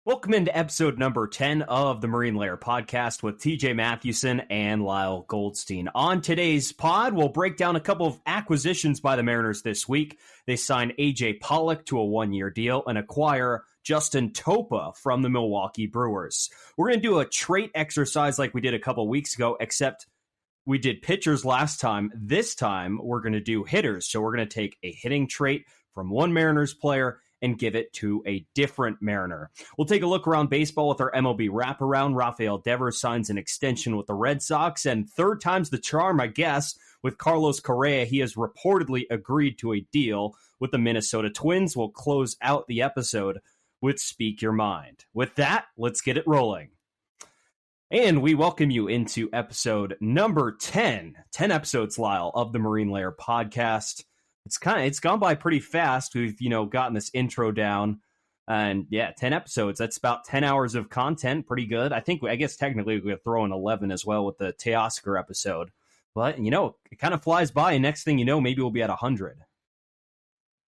Welcome into episode number 10 of the Marine Layer podcast with TJ Mathewson and Lyle Goldstein. On today's pod, we'll break down a couple of acquisitions by the Mariners this week. They signed AJ Pollock to a one-year deal and acquire Justin Topa from the Milwaukee Brewers. We're going to do a trait exercise like we did a couple weeks ago, except we did pitchers last time. This time, we're going to do hitters. So we're going to take a hitting trait from one Mariners player and give it to a different Mariner. We'll take a look around baseball with our MLB Wraparound. Rafael Devers signs an extension with the Red Sox, and third time's the charm, I guess, with Carlos Correa. He has reportedly agreed to a deal with the Minnesota Twins. We'll close out the episode with Speak Your Mind. With that, let's get it rolling. And we welcome you into episode number 10. 10 episodes, Lyle, of the Marine Layer podcast. It's gone by pretty fast. We've, gotten this intro down, and 10 episodes. That's about 10 hours of content. Pretty good. I guess technically we could throw in 11 as well with the Teoscar episode. But, it kind of flies by, and next thing you know, maybe we'll be at 100.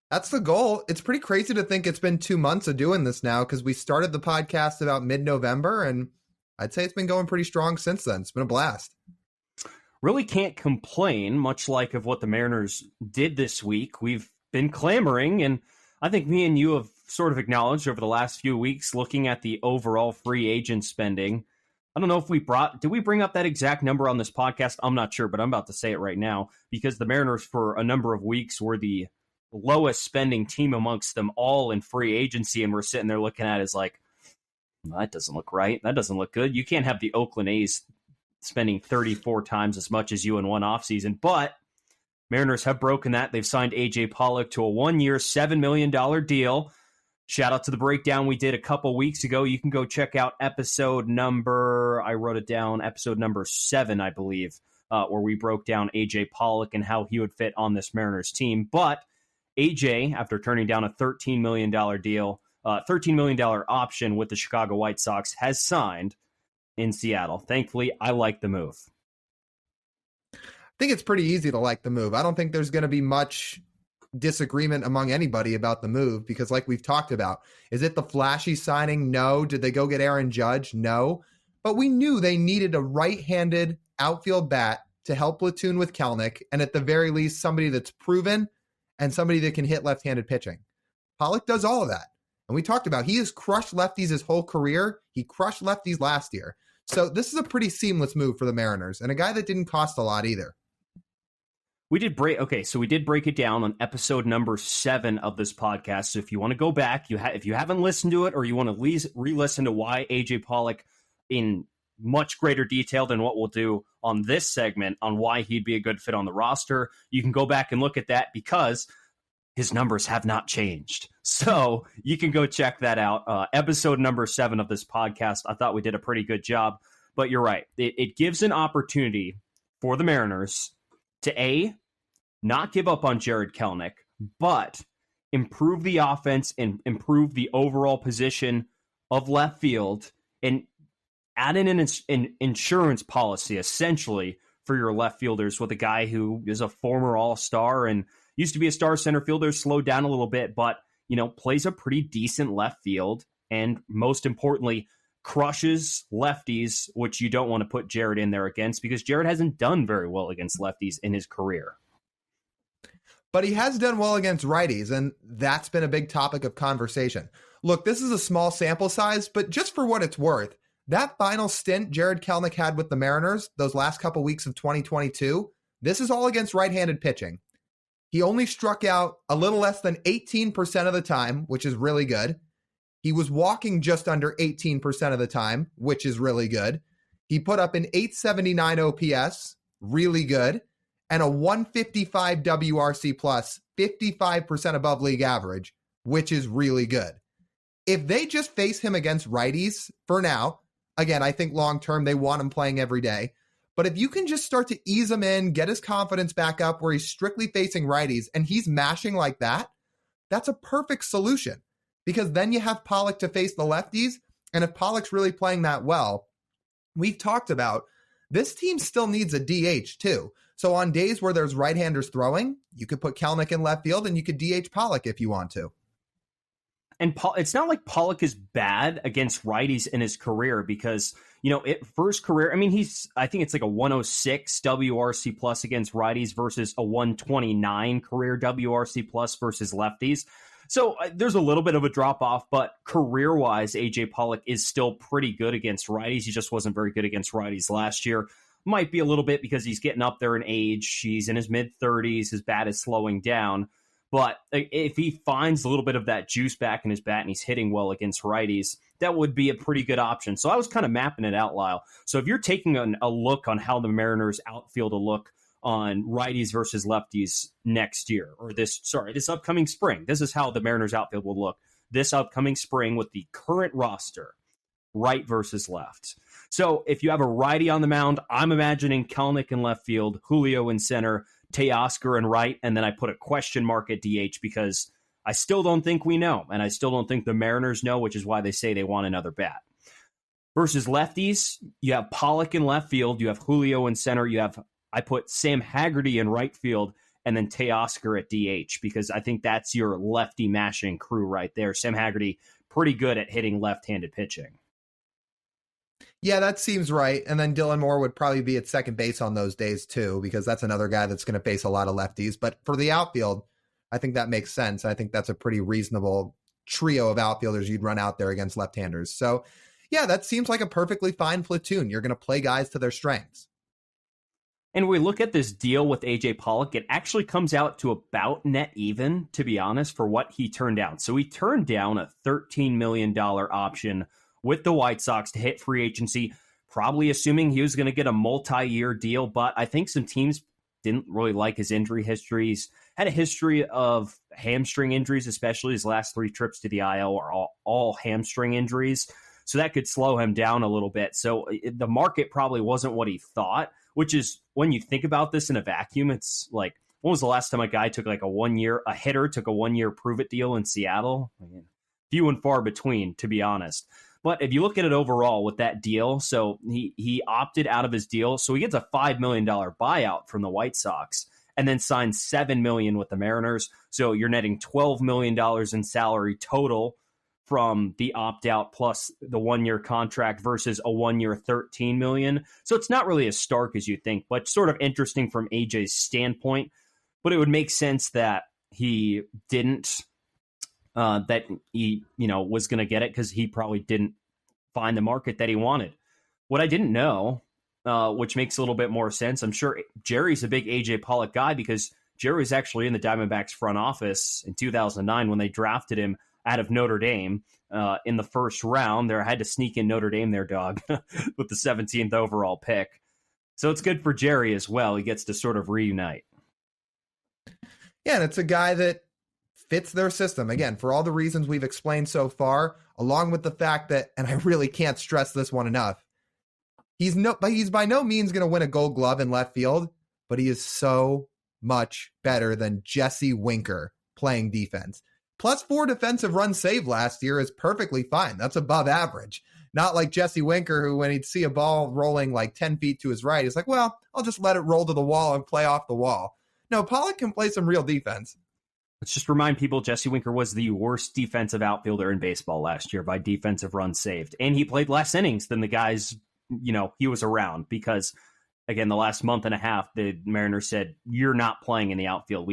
That's the goal. It's pretty crazy to think it's been 2 months of doing this now, because we started the podcast about mid-November, and I'd say it's been going pretty strong since then. It's been a blast. Really can't complain, much like of what the Mariners did this week. We've been clamoring, and I think me and you have sort of acknowledged over the last few weeks, looking at the overall free agent spending. I don't know if did we bring up that exact number on this podcast? I'm not sure, but I'm about to say it right now, because the Mariners for a number of weeks were the lowest spending team amongst them all in free agency, and we're sitting there looking at it as like, that doesn't look right. That doesn't look good. You can't have the Oakland A's spending 34 times as much as you in one offseason, but Mariners have broken that. They've signed AJ Pollock to a one-year, $7 million deal. Shout out to the breakdown we did a couple weeks ago. You can go check out episode number 7, I believe, where we broke down AJ Pollock and how he would fit on this Mariners team. But AJ, after turning down a $13 million deal, $13 million option with the Chicago White Sox, has signed in Seattle. Thankfully, I like the move. I think it's pretty easy to like the move. I don't think there's going to be much disagreement among anybody about the move, because like we've talked about, is it the flashy signing? No. Did they go get Aaron Judge? No. But we knew they needed a right-handed outfield bat to help platoon with Kelenic, and at the very least, somebody that's proven and somebody that can hit left-handed pitching. Pollock does all of that. And we talked about, he has crushed lefties his whole career. He crushed lefties last year. So this is a pretty seamless move for the Mariners, and a guy that didn't cost a lot either. We did break it down on episode number 7 of this podcast. So if you want to go back, if you haven't listened to it, or you want to re-listen to why AJ Pollock in much greater detail than what we'll do on this segment on why he'd be a good fit on the roster, you can go back and look at that, because his numbers have not changed. So you can go check that out. Episode number 7 of this podcast. I thought we did a pretty good job, but you're right. It gives an opportunity for the Mariners to not give up on Jared Kelenic, but improve the offense and improve the overall position of left field, and add in an insurance policy, essentially, for your left fielders with a guy who is a former All-Star and used to be a star center fielder, slowed down a little bit, but, plays a pretty decent left field, and most importantly, crushes lefties, which you don't want to put Jared in there against, because Jared hasn't done very well against lefties in his career. But he has done well against righties, and that's been a big topic of conversation. Look, this is a small sample size, but just for what it's worth, that final stint Jared Kelenic had with the Mariners, those last couple weeks of 2022, this is all against right-handed pitching. He only struck out a little less than 18% of the time, which is really good. He was walking just under 18% of the time, which is really good. He put up an 879 OPS, really good, and a 155 WRC plus, 55% above league average, which is really good. If they just face him against righties for now, again, I think long-term they want him playing every day. But if you can just start to ease him in, get his confidence back up where he's strictly facing righties and he's mashing like that, that's a perfect solution. Because then you have Pollock to face the lefties. And if Pollock's really playing that well, we've talked about this team still needs a DH too. So on days where there's right-handers throwing, you could put Kelenic in left field and you could DH Pollock if you want to. And it's not like Pollock is bad against righties in his career because, first career, I think it's like a 106 WRC plus against righties versus a 129 career WRC plus versus lefties. So there's a little bit of a drop off, but career wise, AJ Pollock is still pretty good against righties. He just wasn't very good against righties last year. Might be a little bit because he's getting up there in age. He's in his mid 30s. His bat is slowing down. But if he finds a little bit of that juice back in his bat and he's hitting well against righties, that would be a pretty good option. So I was kind of mapping it out, Lyle. So if you're taking a look on how the Mariners outfield will look on righties versus lefties next year, or this upcoming spring, this is how the Mariners outfield will look this upcoming spring with the current roster, right versus left. So if you have a righty on the mound, I'm imagining Kelenic in left field, Julio in center, Teoscar in right, and then I put a question mark at DH because I still don't think we know, and I still don't think the Mariners know, which is why they say they want another bat. Versus lefties, you have Pollock in left field, you have Julio in center, I put Sam Haggerty in right field, and then Teoscar at DH, because I think that's your lefty mashing crew right there. Sam Haggerty, pretty good at hitting left-handed pitching. Yeah, that seems right. And then Dylan Moore would probably be at second base on those days too, because that's another guy that's going to face a lot of lefties. But for the outfield, I think that makes sense. I think that's a pretty reasonable trio of outfielders you'd run out there against left-handers. So yeah, that seems like a perfectly fine platoon. You're going to play guys to their strengths. And we look at this deal with AJ Pollock, it actually comes out to about net even, to be honest, for what he turned down. So he turned down a $13 million option with the White Sox to hit free agency, probably assuming he was going to get a multi-year deal. But I think some teams didn't really like his injury history. He's had a history of hamstring injuries, especially his last 3 trips to the IL are all hamstring injuries. So that could slow him down a little bit. So the market probably wasn't what he thought, which is when you think about this in a vacuum, it's like, when was the last time a guy took like a hitter took a 1-year prove it deal in Seattle? Few and far between, to be honest. But if you look at it overall with that deal, so he opted out of his deal. So he gets a $5 million buyout from the White Sox and then signs $7 million with the Mariners. So you're netting $12 million in salary total from the opt-out plus the 1-year contract versus a 1-year $13 million. So it's not really as stark as you think, but sort of interesting from AJ's standpoint. But it would make sense that he didn't, that he, was going to get it because he probably didn't find the market that he wanted. What I didn't know, which makes a little bit more sense, I'm sure Jerry's a big AJ Pollock guy because Jerry was actually in the Diamondbacks front office in 2009 when they drafted him out of Notre Dame in the first round. There had to sneak in Notre Dame, their dog, with the 17th overall pick. So it's good for Jerry as well. He gets to sort of reunite. Yeah, and it's a guy that fits their system. Again, for all the reasons we've explained so far, along with the fact that, and I really can't stress this one enough, he's by no means going to win a Gold Glove in left field, but he is so much better than Jesse Winker playing defense. +4 defensive runs saved last year is perfectly fine. That's above average. Not like Jesse Winker, who when he'd see a ball rolling like 10 feet to his right, he's like, well, I'll just let it roll to the wall and play off the wall. No, Pollock can play some real defense. Let's just remind people, Jesse Winker was the worst defensive outfielder in baseball last year by defensive runs saved. And he played less innings than the guys, he was around because, again, the last month and a half, the Mariners said, you're not playing in the outfield.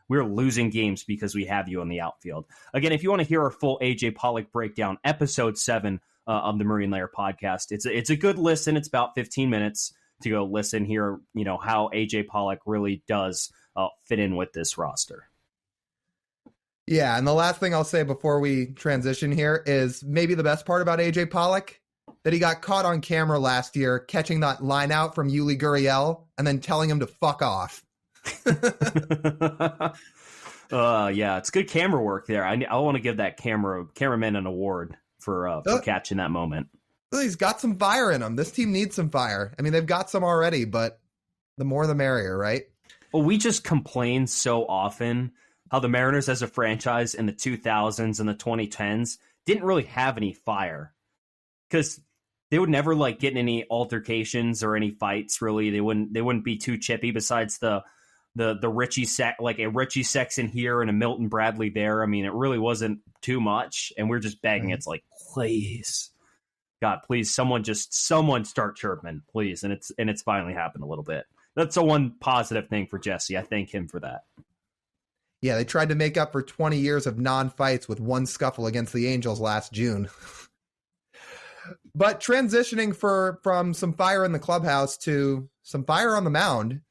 We're losing games because we have you in the outfield. Again, if you want to hear our full AJ Pollock breakdown, episode 7 of the Marine Layer podcast, it's a good listen. It's about 15 minutes to go listen here, how AJ Pollock really does fit in with this roster. Yeah, and the last thing I'll say before we transition here is maybe the best part about AJ Pollock, that he got caught on camera last year catching that line out from Yuli Gurriel and then telling him to fuck off. Yeah, it's good camera work there. I want to give that cameraman an award for catching that moment. He's got some fire in him. This team needs some fire. I mean, they've got some already, but the more the merrier, right? Well, we just complain so often how the Mariners as a franchise in the 2000s and the 2010s didn't really have any fire because they would never get in any altercations or any fights. Really, they wouldn't be too chippy. Besides the the Richie like a Richie Sexton here and a Milton Bradley there. I mean, it really wasn't too much, and we're just begging. It's like, please, God, please, someone start chirping, please. And it's finally happened a little bit. That's the one positive thing for Jesse. I thank him for that. Yeah, they tried to make up for 20 years of non-fights with one scuffle against the Angels last June. But transitioning from some fire in the clubhouse to some fire on the mound,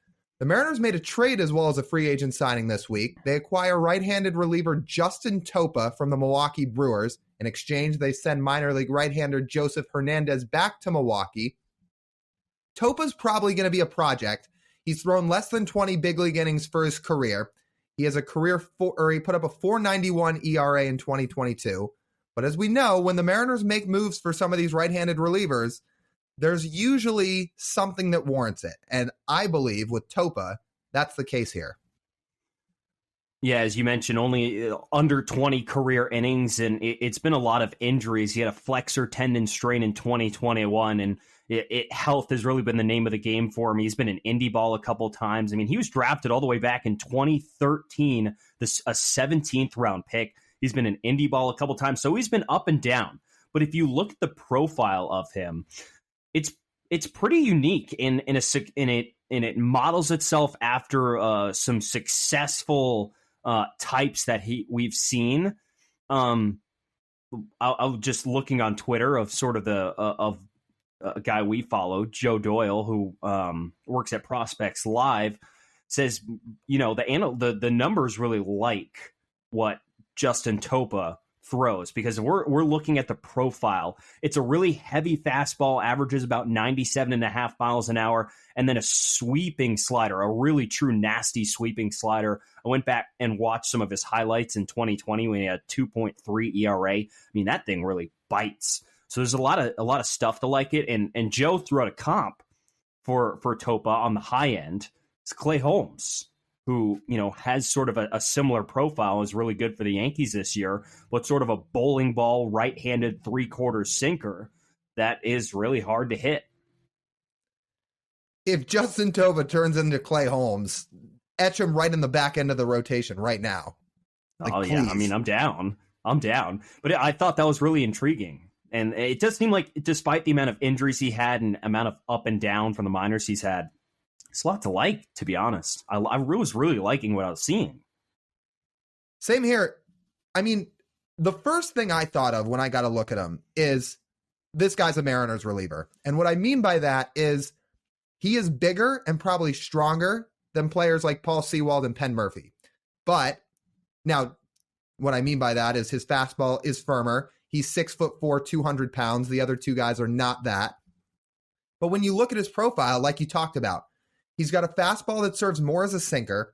the Mariners made a trade as well as a free agent signing this week. They acquire right-handed reliever Justin Topa from the Milwaukee Brewers. In exchange, they send minor league right-hander Joseph Hernandez back to Milwaukee. Topa's probably going to be a project. He's thrown less than 20 big league innings for his career. He has a he put up a 4.91 ERA in 2022. But as we know, when the Mariners make moves for some of these right-handed relievers, there's usually something that warrants it. And I believe with Topa, that's the case here. Yeah, as you mentioned, only under 20 career innings, and it's been a lot of injuries. He had a flexor tendon strain in 2021, and health has really been the name of the game for him. He's been in indie ball a couple times. I mean, he was drafted all the way back in 2013, a 17th round pick. He's been in indie ball a couple times, so he's been up and down. But if you look at the profile of him, it's pretty unique in it models itself after some successful types that we've seen. I'll just looking on Twitter of sort of of a guy we follow, Joe Doyle, who works at Prospects Live, says, the numbers really like what Justin Topa throws, because we're looking at the profile. It's a really heavy fastball, averages about 97.5 miles an hour, and then a sweeping slider, a really true nasty sweeping slider. I went back and watched some of his highlights in 2020 when he had 2.3 ERA. I mean, that thing really bites. So there's a lot of stuff to like it. And Joe threw out a comp for Topa on the high end. It's Clay Holmes, who, has sort of a similar profile, is really good for the Yankees this year, but sort of a bowling ball, right-handed three-quarter sinker that is really hard to hit. If Justin Topa turns into Clay Holmes, etch him right in the back end of the rotation right now. Please. Yeah, I mean, I'm down. But I thought that was really intriguing. And it does seem like, despite the amount of injuries he had and amount of up and down from the minors he's had, it's a lot to like, to be honest. I was really liking what I was seeing. Same here. I mean, the first thing I thought of when I got a look at him is this guy's a Mariners reliever. And what I mean by that is he is bigger and probably stronger than players like Paul Sewald and Penn Murphy. But now what I mean by that is his fastball is firmer. He's 6'4", 200 pounds. The other two guys are not that. But when you look at his profile, like you talked about, he's got a fastball that serves more as a sinker,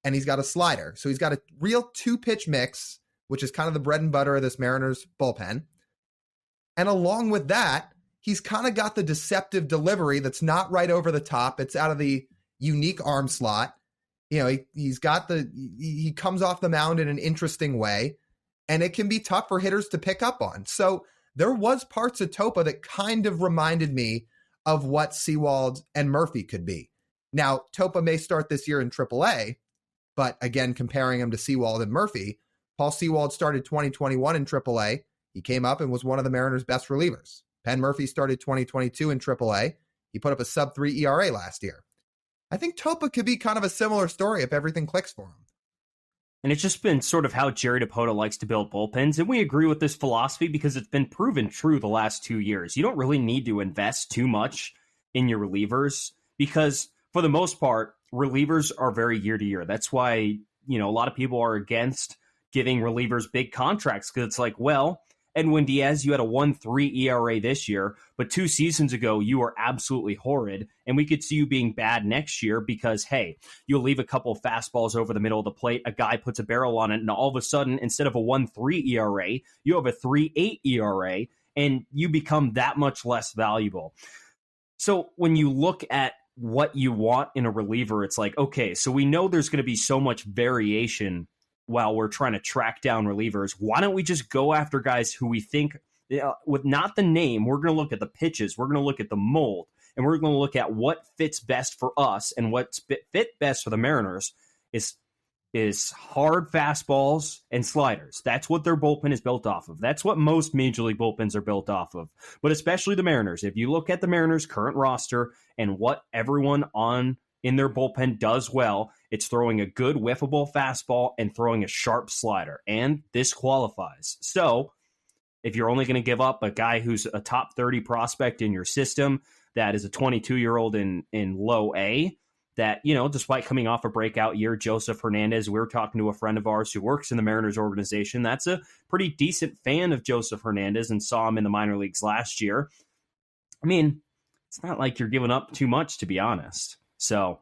and he's got a slider. So he's got a real two-pitch mix, which is kind of the bread and butter of this Mariners bullpen. And along with that, he's kind of got the deceptive delivery that's not right over the top. It's out of the unique arm slot. He comes off the mound in an interesting way, and it can be tough for hitters to pick up on. So there was parts of Topa that kind of reminded me of what Sewald and Murphy could be. Now, Topa may start this year in AAA, but again, comparing him to Sewald and Murphy, Paul Sewald started 2021 in AAA. He came up and was one of the Mariners' best relievers. Penn Murphy started 2022 in AAA. He put up a sub-3 ERA last year. I think Topa could be kind of a similar story if everything clicks for him. And it's just been sort of how Jerry DiPoto likes to build bullpens, and we agree with this philosophy because it's been proven true the last 2 years. You don't really need to invest too much in your relievers because, for the most part, relievers are very year to year. That's why, a lot of people are against giving relievers big contracts because it's like, well, Edwin Diaz, you had a 1.3 ERA this year, but 2 seasons ago, you were absolutely horrid, and we could see you being bad next year because, hey, you'll leave a couple of fastballs over the middle of the plate, a guy puts a barrel on it, and all of a sudden, instead of a 1.3 ERA, you have a 3.8 ERA, and you become that much less valuable. So when you look at what you want in a reliever, it's like, okay, so we know there's going to be so much variation while we're trying to track down relievers. Why don't we just go after guys who we think, with not the name, we're going to look at the pitches, we're going to look at the mold, and we're going to look at what fits best for us, and what's fit best for the Mariners is hard fastballs and sliders. That's what their bullpen is built off of. That's what most Major League bullpens are built off of. But especially the Mariners. If you look at the Mariners' current roster and what everyone in their bullpen does well, it's throwing a good whiffable fastball and throwing a sharp slider. And this qualifies. So if you're only going to give up a guy who's a top 30 prospect in your system that is a 22-year-old in low A, that, despite coming off a breakout year, Joseph Hernandez, we were talking to a friend of ours who works in the Mariners organization. That's a pretty decent fan of Joseph Hernandez and saw him in the minor leagues last year. I mean, it's not like you're giving up too much, to be honest. So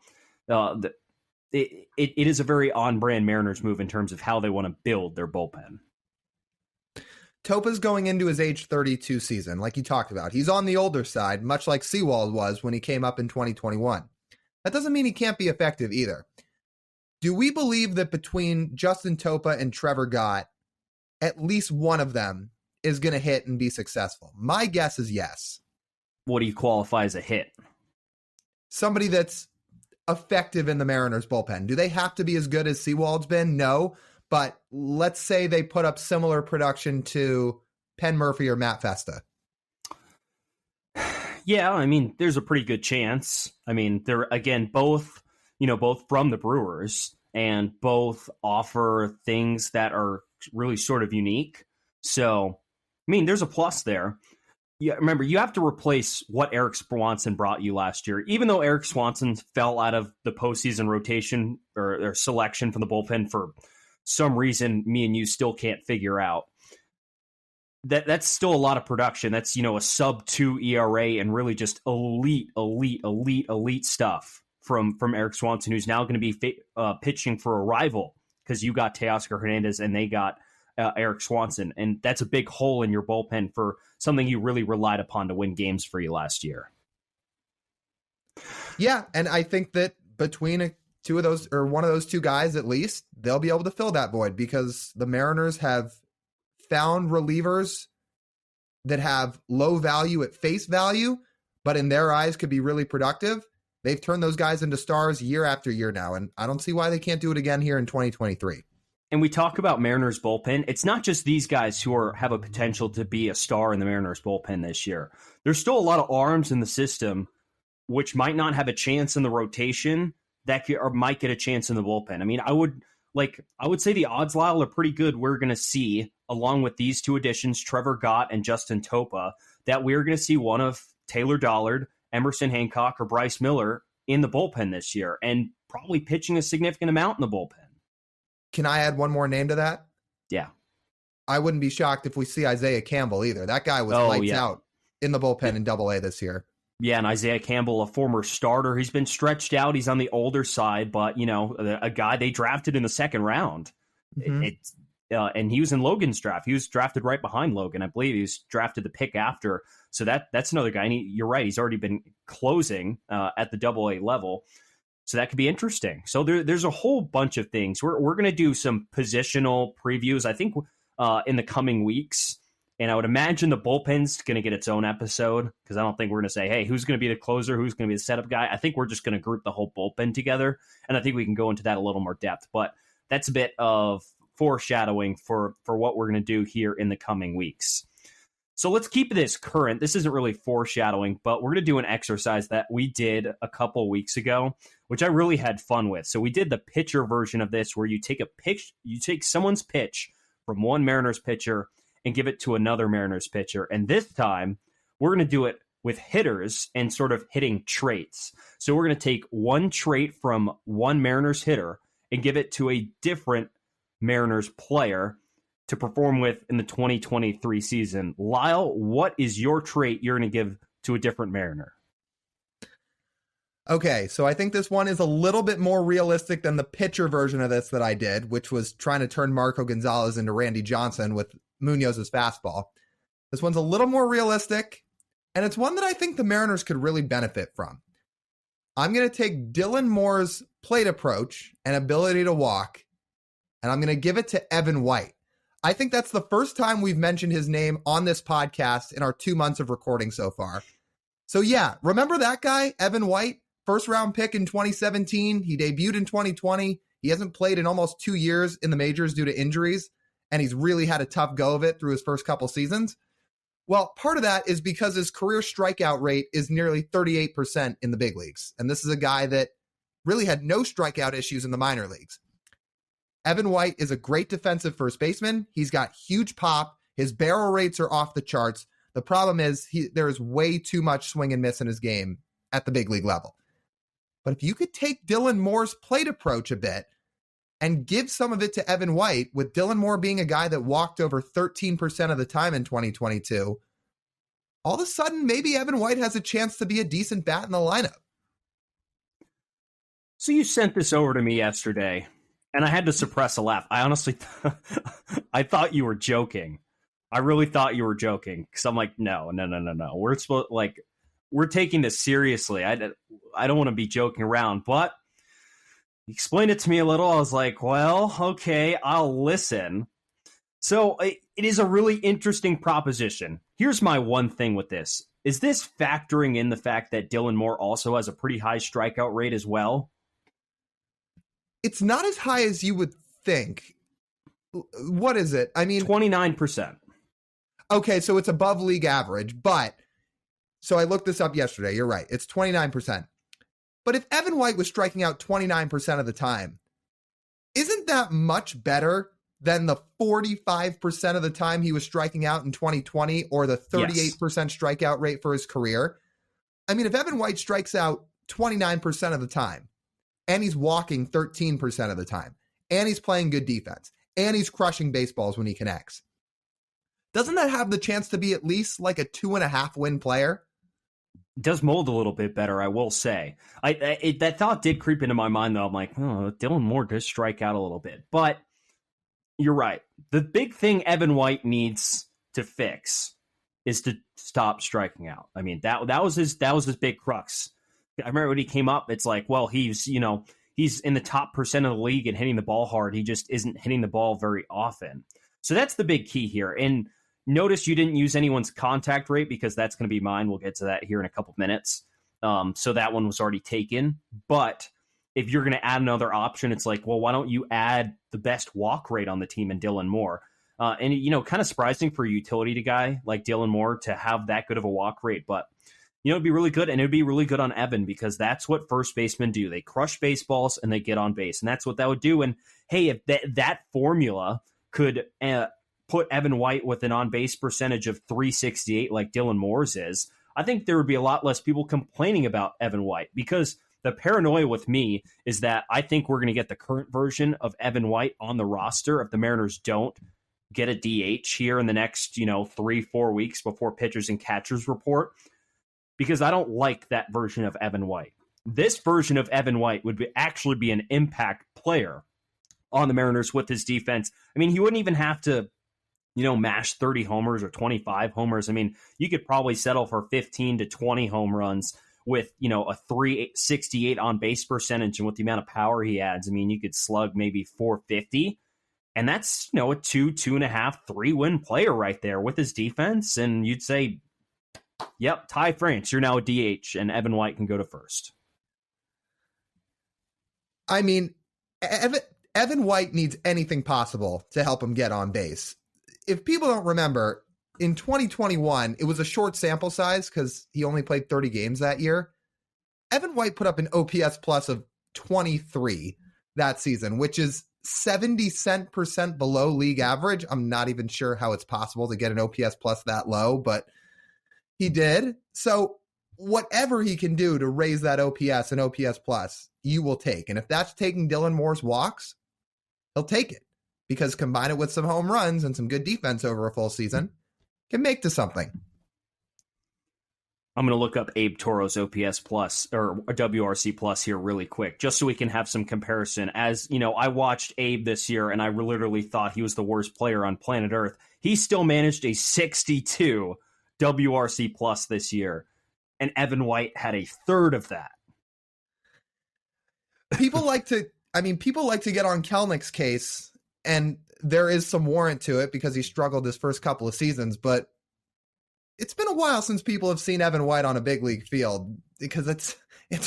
it is a very on-brand Mariners move in terms of how they want to build their bullpen. Topa's going into his age 32 season, like you talked about. He's on the older side, much like Sewald was when he came up in 2021. That doesn't mean he can't be effective either. Do we believe that between Justin Topa and Trevor Gott, at least one of them is going to hit and be successful? My guess is yes. What do you qualify as a hit? Somebody that's effective in the Mariners bullpen. Do they have to be as good as Sewald's been? No. But let's say they put up similar production to Penn Murphy or Matt Festa. Yeah, I mean, there's a pretty good chance. I mean, they're, again, both from the Brewers, and both offer things that are really sort of unique. So, I mean, there's a plus there. Yeah, remember, you have to replace what Eric Swanson brought you last year. Even though Eric Swanson fell out of the postseason rotation or selection from the bullpen for some reason me and you still can't figure out. That's still a lot of production. That's, a sub-2 ERA and really just elite stuff from Eric Swanson, who's now going to be pitching for a rival because you got Teoscar Hernandez and they got Eric Swanson. And that's a big hole in your bullpen for something you really relied upon to win games for you last year. Yeah, and I think that between two of those, or one of those two guys at least, they'll be able to fill that void because the Mariners have found relievers that have low value at face value, but in their eyes could be really productive. They've turned those guys into stars year after year now, and I don't see why they can't do it again here in 2023. And we talk about Mariners bullpen. It's not just these guys who have a potential to be a star in the Mariners bullpen this year. There's still a lot of arms in the system which might not have a chance in the rotation or might get a chance in the bullpen. I mean, I would say the odds, Lyle, are pretty good. We're going to see, along with these two additions, Trevor Gott and Justin Topa, that we're going to see one of Taylor Dollard, Emerson Hancock, or Bryce Miller in the bullpen this year, and probably pitching a significant amount in the bullpen. Can I add one more name to that? Yeah. I wouldn't be shocked if we see Isaiah Campbell either. That guy was lights out in the bullpen in Double-A this year. Yeah, and Isaiah Campbell, a former starter. He's been stretched out. He's on the older side, but, a guy they drafted in the second round. Mm-hmm. And he was in Logan's draft. He was drafted right behind Logan. I believe he was drafted the pick after. So that's another guy. And you're right. He's already been closing at the Double-A level. So that could be interesting. So there's a whole bunch of things. We're going to do some positional previews, I think, in the coming weeks. And I would imagine the bullpen's going to get its own episode because I don't think we're going to say, hey, who's going to be the closer? Who's going to be the setup guy? I think we're just going to group the whole bullpen together. And I think we can go into that a little more depth. But that's a bit of foreshadowing for what we're going to do here in the coming weeks. So let's keep this current. This isn't really foreshadowing, but we're going to do an exercise that we did a couple weeks ago, which I really had fun with. So we did the pitcher version of this where you take someone's pitch from one Mariners pitcher and give it to another Mariners pitcher. And this time, we're going to do it with hitters and sort of hitting traits. So we're going to take one trait from one Mariners hitter and give it to a different Mariners player to perform with in the 2023 season. Lyle, what is your trait you're going to give to a different Mariner? Okay, so I think this one is a little bit more realistic than the pitcher version of this that I did, which was trying to turn Marco Gonzalez into Randy Johnson with Munoz's fastball. This one's a little more realistic, and it's one that I think the Mariners could really benefit from. I'm going to take Dylan Moore's plate approach and ability to walk, and I'm going to give it to Evan White. I think that's the first time we've mentioned his name on this podcast in our 2 months of recording so far. So yeah, remember that guy, Evan White, first round pick in 2017. He debuted in 2020. He hasn't played in almost 2 years in the majors due to injuries, and he's really had a tough go of it through his first couple seasons. Well, part of that is because his career strikeout rate is nearly 38% in the big leagues. And this is a guy that really had no strikeout issues in the minor leagues. Evan White is a great defensive first baseman. He's got huge pop. His barrel rates are off the charts. The problem is there is way too much swing and miss in his game at the big league level. But if you could take Dylan Moore's plate approach a bit and give some of it to Evan White, with Dylan Moore being a guy that walked over 13% of the time in 2022, all of a sudden, maybe Evan White has a chance to be a decent bat in the lineup. So you sent this over to me yesterday, and I had to suppress a laugh. I honestly, I thought you were joking. I really thought you were joking, because I'm like, no. We're taking this seriously. I don't want to be joking around, but you explained it to me a little. I was like, well, okay, I'll listen. So it is a really interesting proposition. Here's my one thing with this. Is this factoring in the fact that Dylan Moore also has a pretty high strikeout rate as well? It's not as high as you would think. What is it? I mean, 29%. Okay, so it's above league average, but so I looked this up yesterday. You're right. It's 29%. But if Evan White was striking out 29% of the time, isn't that much better than the 45% of the time he was striking out in 2020, or the 38% strikeout rate for his career? I mean, if Evan White strikes out 29% of the time, and he's walking 13% of the time, and he's playing good defense, and he's crushing baseballs when he connects, doesn't that have the chance to be at least like a 2.5 win player? It does mold a little bit better, I will say. That thought did creep into my mind, though. I'm like, oh, Dylan Moore does strike out a little bit. But you're right. The big thing Evan White needs to fix is to stop striking out. I mean, that was his big crux. I remember when he came up, it's like, well, he's in the top percent of the league and hitting the ball hard. He just isn't hitting the ball very often. So that's the big key here. And notice you didn't use anyone's contact rate, because that's going to be mine. We'll get to that here in a couple minutes. So that one was already taken. But if you're going to add another option, it's like, well, why don't you add the best walk rate on the team in Dylan Moore? And kind of surprising for a utility guy like Dylan Moore to have that good of a walk rate. But, it'd be really good. And it'd be really good on Evan, because that's what first basemen do. They crush baseballs and they get on base. And that's what that would do. And hey, if that formula could put Evan White with an on-base percentage of .368 like Dylan Moore's is, I think there would be a lot less people complaining about Evan White, because the paranoia with me is that I think we're going to get the current version of Evan White on the roster if the Mariners don't get a DH here in the next, 3-4 weeks before pitchers and catchers report, because I don't like that version of Evan White. This version of Evan White would actually be an impact player on the Mariners with his defense. I mean, he wouldn't even have to mash 30 homers or 25 homers. I mean, you could probably settle for 15 to 20 home runs with, a .368 on base percentage, and with the amount of power he adds, I mean, you could slug maybe .450, and that's, a 2.5, 3 win player right there with his defense. And you'd say, yep, Ty France, you're now a DH, and Evan White can go to first. I mean, Evan White needs anything possible to help him get on base. If people don't remember, in 2021, it was a short sample size because he only played 30 games that year. Evan White put up an OPS plus of 23 that season, which is 70% below league average. I'm not even sure how it's possible to get an OPS plus that low, but he did. So whatever he can do to raise that OPS and OPS plus, you will take. And if that's taking Dylan Moore's walks, he'll take it, because combine it with some home runs and some good defense over a full season, can make to something. I'm going to look up Abe Toro's OPS plus or WRC plus here really quick, just so we can have some comparison. As I watched Abe this year, and I literally thought he was the worst player on planet Earth. He still managed a 62 WRC plus this year, and Evan White had a third of that. People like to get on Kelnick's case, and there is some warrant to it because he struggled his first couple of seasons, but it's been a while since people have seen Evan White on a big league field, because it's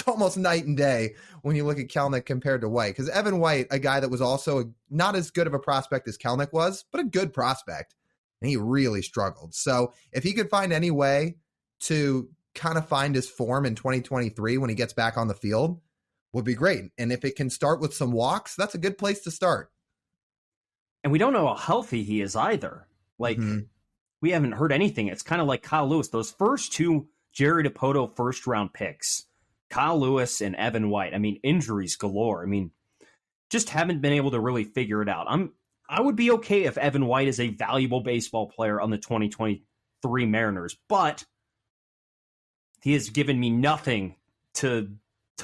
almost night and day when you look at Kelenic compared to White. Because Evan White, a guy that was also not as good of a prospect as Kelenic was, but a good prospect, and he really struggled. So if he could find any way to kind of find his form in 2023 when he gets back on the field, would be great. And if it can start with some walks, that's a good place to start. And we don't know how healthy he is either. Like, we haven't heard anything. It's kind of like Kyle Lewis. Those first two Jerry Dipoto first-round picks, Kyle Lewis and Evan White, I mean, injuries galore. I mean, just haven't been able to really figure it out. I would be okay if Evan White is a valuable baseball player on the 2023 Mariners, but he has given me nothing to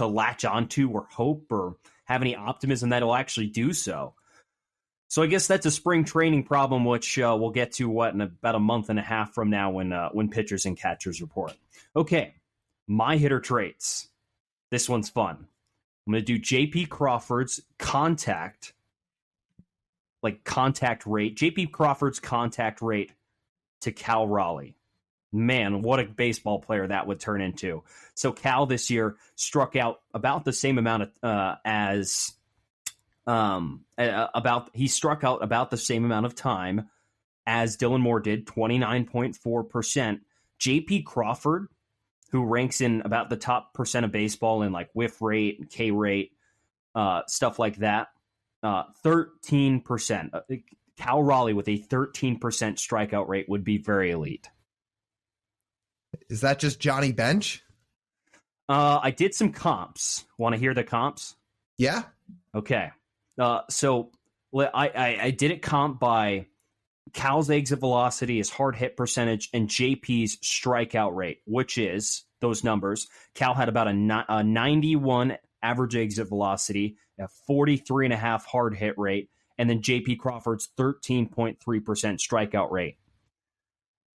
latch onto or hope or have any optimism that he'll actually do so. So I guess that's a spring training problem, which we'll get to in about a month and a half from now when pitchers and catchers report. Okay, my hitter traits. This one's fun. I'm going to do J.P. Crawford's contact rate. J.P. Crawford's contact rate to Cal Raleigh. Man, what a baseball player that would turn into. So Cal this year struck out about the same amount he struck out about the same amount of time as Dylan Moore did, 29.4%. J.P. Crawford, who ranks in about the top percent of baseball in like whiff rate and K rate, stuff like that, 13%. Cal Raleigh with a 13% strikeout rate would be very elite. Is that just Johnny Bench? I did some comps. Want to hear the comps? Yeah. Okay. So I did it comp by Cal's exit velocity, his hard hit percentage, and JP's strikeout rate, which is those numbers. Cal had about a 91 average exit velocity, a 43.5 hard hit rate, and then JP Crawford's 13.3% strikeout rate.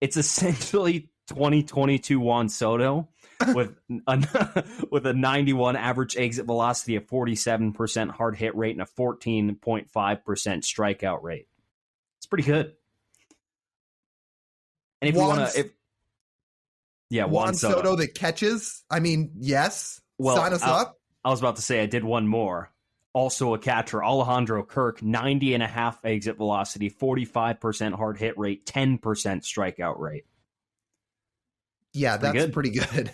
It's essentially 2022 Juan Soto with a 91 average exit velocity, a 47% hard hit rate, and a 14.5% strikeout rate. It's pretty good. And if you want to, Juan Soto that catches, I mean, yes, well, sign us up. I was about to say I did one more. Also a catcher, Alejandro Kirk, 90.5 exit velocity, 45% hard hit rate, 10% strikeout rate. Yeah, that's pretty good.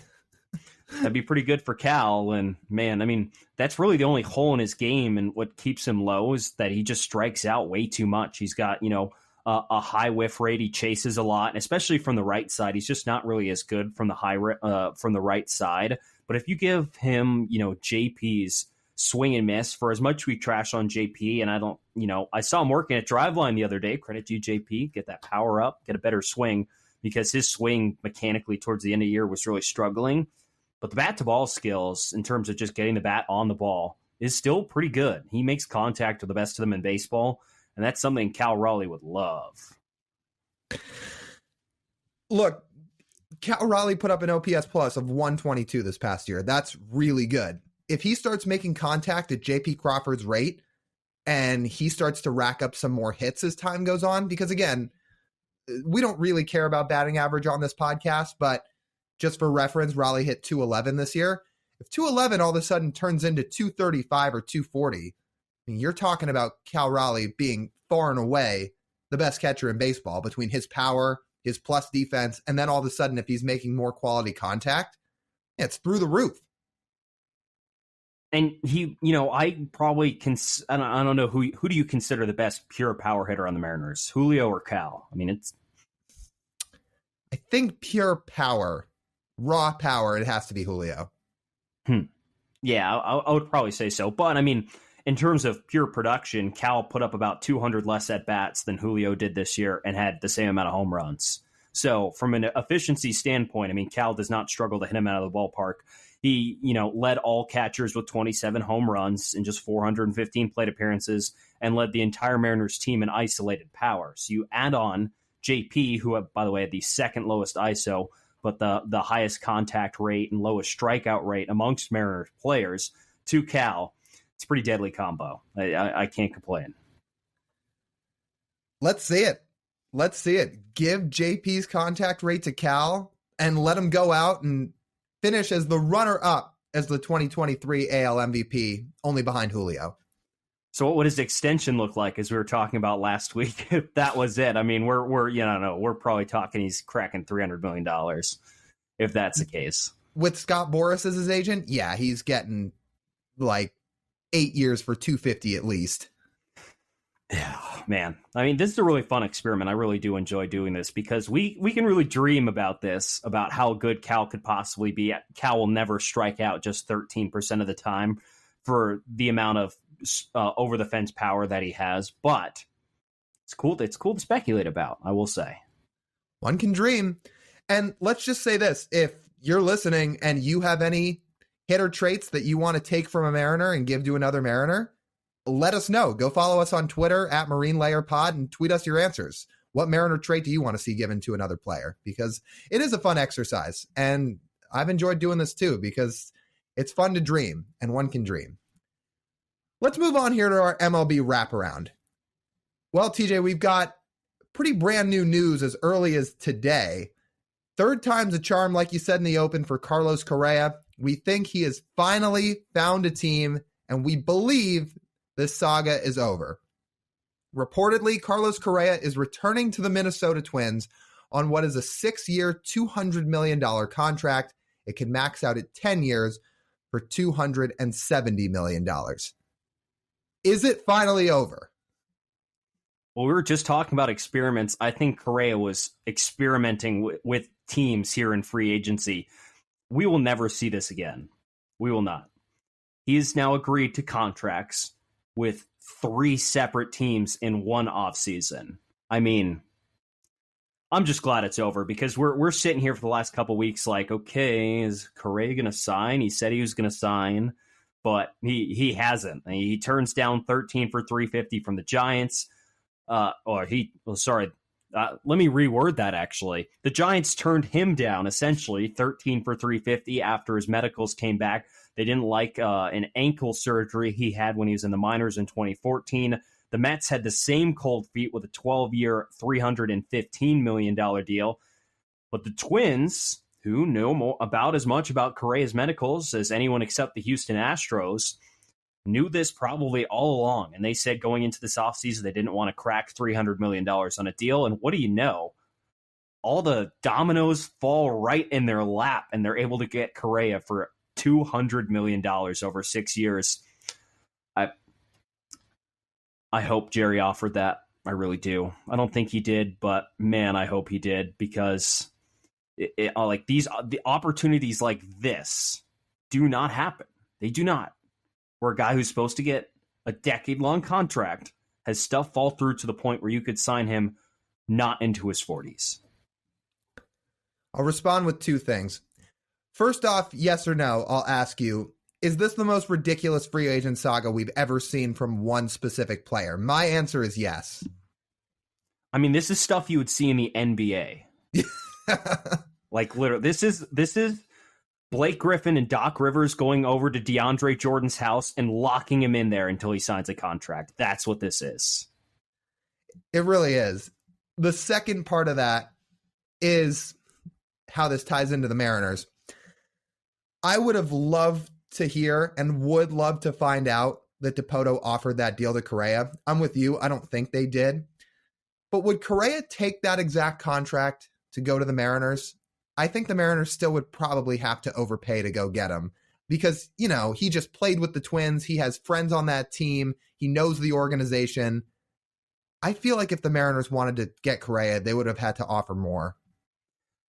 That'd be pretty good for Cal. And man, I mean, that's really the only hole in his game. And what keeps him low is that he just strikes out way too much. He's got, a high whiff rate. He chases a lot, and especially from the right side. He's just not really as good from the right side. But if you give him, JP's swing and miss, for as much we trash on JP, and I saw him working at Driveline the other day. Credit to you, JP. Get that power up, get a better swing, because his swing mechanically towards the end of the year was really struggling. But the bat-to-ball skills, in terms of just getting the bat on the ball, is still pretty good. He makes contact with the best of them in baseball, and that's something Cal Raleigh would love. Look, Cal Raleigh put up an OPS plus of 122 this past year. That's really good. If he starts making contact at J.P. Crawford's rate, and he starts to rack up some more hits as time goes on, because again, we don't really care about batting average on this podcast, but just for reference, Raleigh hit 211 this year. If 211 all of a sudden turns into 235 or 240, I mean, you're talking about Cal Raleigh being far and away the best catcher in baseball between his power, his plus defense, and then all of a sudden, if he's making more quality contact, it's through the roof. And he, I probably I don't know who do you consider the best pure power hitter on the Mariners, Julio or Cal? I mean, I think pure power, raw power, it has to be Julio. Yeah, I would probably say so. But I mean, in terms of pure production, Cal put up about 200 less at-bats than Julio did this year and had the same amount of home runs. So from an efficiency standpoint, I mean, Cal does not struggle to hit him out of the ballpark. He, led all catchers with 27 home runs in just 415 plate appearances and led the entire Mariners team in isolated power. So you add on JP, who, by the way, had the second lowest ISO, but the highest contact rate and lowest strikeout rate amongst Mariners players, to Cal. It's a pretty deadly combo. I can't complain. Let's see it. Let's see it. Give JP's contact rate to Cal and let him go out and finish as the runner-up as the 2023 AL MVP, only behind Julio. So what would his extension look like, as we were talking about last week, if that was it? I mean, we're probably talking he's cracking $300 million, if that's the case. With Scott Boras as his agent, yeah, he's getting like 8 years for $250 at least. Yeah, man. I mean, this is a really fun experiment. I really do enjoy doing this because we can really dream about this, about how good Cal could possibly be. Cal will never strike out just 13% of the time for the amount of over the fence power that he has, but it's cool to speculate about, I will say. One can dream. And let's just say this, if you're listening and you have any hitter traits that you want to take from a Mariner and give to another Mariner, let us know. Go follow us on Twitter at MarineLayerPod and tweet us your answers. What Mariner trait do you want to see given to another player? Because it is a fun exercise, and I've enjoyed doing this too because it's fun to dream, and one can dream. Let's move on here to our MLB wraparound. Well, TJ, we've got pretty brand new news as early as today. Third time's a charm, like you said in the open, for Carlos Correa. We think he has finally found a team, and we believe this saga is over. Reportedly, Carlos Correa is returning to the Minnesota Twins on what is a 6-year, $200 million contract. It can max out at 10 years for $270 million. Is it finally over? Well, we were just talking about experiments. I think Correa was experimenting with teams here in free agency. We will never see this again. We will not. He has now agreed to contracts with 3 separate teams in one offseason. I mean, I'm just glad it's over because we're sitting here for the last couple weeks like, okay, is Correa going to sign? He said he was going to sign, but he hasn't. He turns down 13 for $350 from the Giants. Let me reword that, actually. The Giants turned him down, essentially, 13 for $350 after his medicals came back. They didn't like an ankle surgery he had when he was in the minors in 2014. The Mets had the same cold feet with a 12-year, $315 million deal. But the Twins, who know about as much about Correa's medicals as anyone except the Houston Astros, knew this probably all along. And they said going into this offseason, they didn't want to crack $300 million on a deal. And what do you know? All the dominoes fall right in their lap, and they're able to get Correa for $200 million over 6 years. I hope Jerry offered that. I really do. I don't think he did, but man, I hope he did, because the opportunities like this do not happen. They do not. Where a guy who's supposed to get a decade-long contract has stuff fall through to the point where you could sign him not into his 40s. I'll respond with 2 things. First off, yes or no, I'll ask you, is this the most ridiculous free agent saga we've ever seen from one specific player? My answer is yes. I mean, this is stuff you would see in the NBA. Like, literally, this is Blake Griffin and Doc Rivers going over to DeAndre Jordan's house and locking him in there until he signs a contract. That's what this is. It really is. The second part of that is how this ties into the Mariners. I would have loved to hear and would love to find out that Dipoto offered that deal to Correa. I'm with you. I don't think they did. But would Correa take that exact contract to go to the Mariners? I think the Mariners still would probably have to overpay to go get him because, he just played with the Twins. He has friends on that team. He knows the organization. I feel like if the Mariners wanted to get Correa, they would have had to offer more.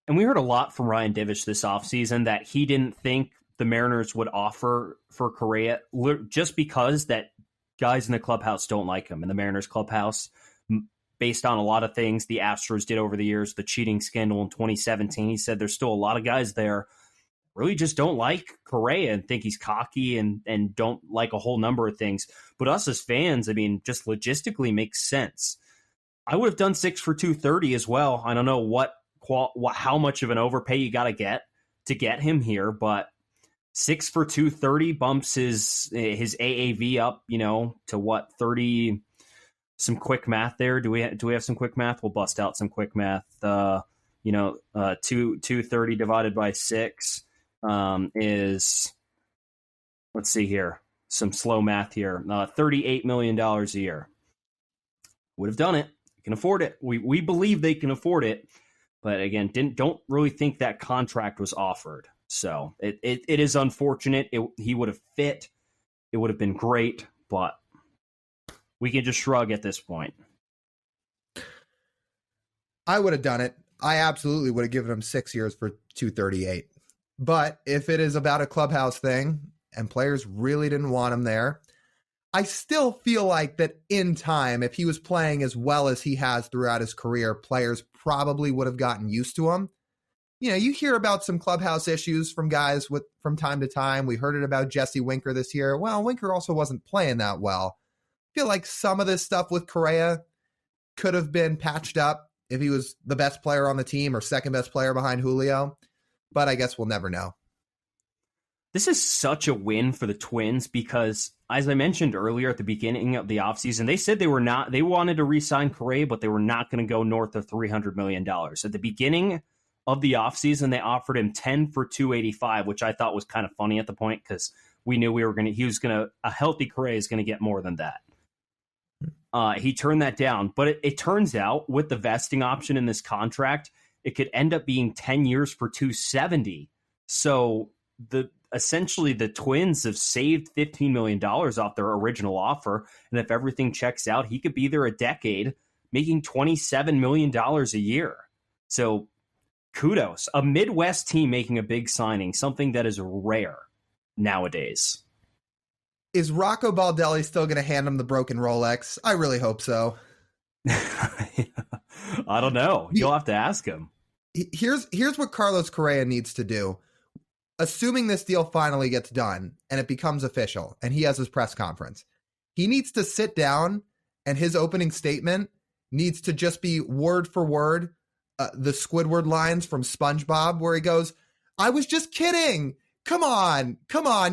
And we heard a lot from Ryan Divish this offseason that he didn't think the Mariners would offer for Correa just because that guys in the clubhouse don't like him. In the Mariners clubhouse, based on a lot of things the Astros did over the years, the cheating scandal in 2017, he said there's still a lot of guys there really just don't like Correa and think he's cocky and don't like a whole number of things. But us as fans, I mean, just logistically makes sense. I would have done 6 for $230 as well. I don't know how much of an overpay you got to get him here, but 6 for $230 bumps his AAV up, to what, 30 some quick math there. Do we have some quick math? We'll bust out some quick math. 230 divided by 6 is, let's see here, some slow math here. $38 million a year. Would have done it. Can afford it. We believe they can afford it, but again, don't really think that contract was offered. So it is unfortunate. He would have fit. It would have been great, but we can just shrug at this point. I would have done it. I absolutely would have given him 6 years for 238. But if it is about a clubhouse thing and players really didn't want him there, I still feel like that in time, if he was playing as well as he has throughout his career, players probably would have gotten used to him. You know, you hear about some clubhouse issues from guys from time to time. We heard it about Jesse Winker this year. Well, Winker also wasn't playing that well. I feel like some of this stuff with Correa could have been patched up if he was the best player on the team or second best player behind Julio, but I guess we'll never know. This is such a win for the Twins because, as I mentioned earlier at the beginning of the offseason, they said they wanted to re-sign Correa, but they were not going to go north of $300 million. At the beginning of the offseason, they offered him 10 for 285, which I thought was kind of funny at the point because we knew a healthy Correa is going to get more than that. He turned that down, but it turns out with the vesting option in this contract, it could end up being 10 years for 270. So essentially the Twins have saved $15 million off their original offer. And if everything checks out, he could be there a decade, making $27 million a year. So kudos. A Midwest team making a big signing, something that is rare nowadays. Is Rocco Baldelli still going to hand him the broken Rolex? I really hope so. I don't know. You'll have to ask him. Here's what Carlos Correa needs to do. Assuming this deal finally gets done and it becomes official and he has his press conference, he needs to sit down and his opening statement needs to just be word for word the Squidward lines from SpongeBob where he goes, "I was just kidding. Come on.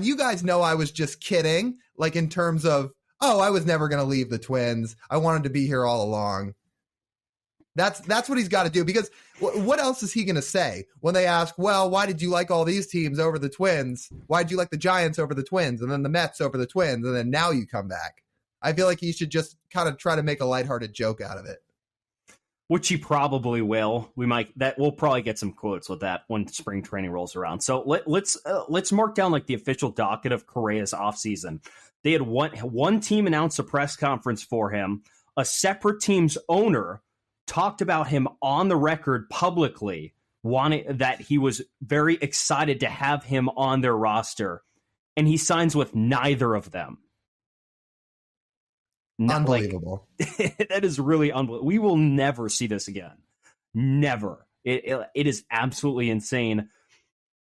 You guys know I was just kidding." Like in terms of, I was never going to leave the Twins. I wanted to be here all along. That's what he's got to do, because what else is he going to say when they ask, well, why did you like all these teams over the Twins? Why did you like the Giants over the Twins and then the Mets over the Twins and then now you come back? I feel like he should just kind of try to make a lighthearted joke out of it. Which he probably will. We'll probably get some quotes with that when spring training rolls around. So let's mark down like the official docket of Correa's offseason. They had one team announce a press conference for him. A separate team's owner talked about him on the record publicly, that he was very excited to have him on their roster, and he signs with neither of them. Unbelievable. That is really unbelievable. We will never see this again. Never. It is absolutely insane.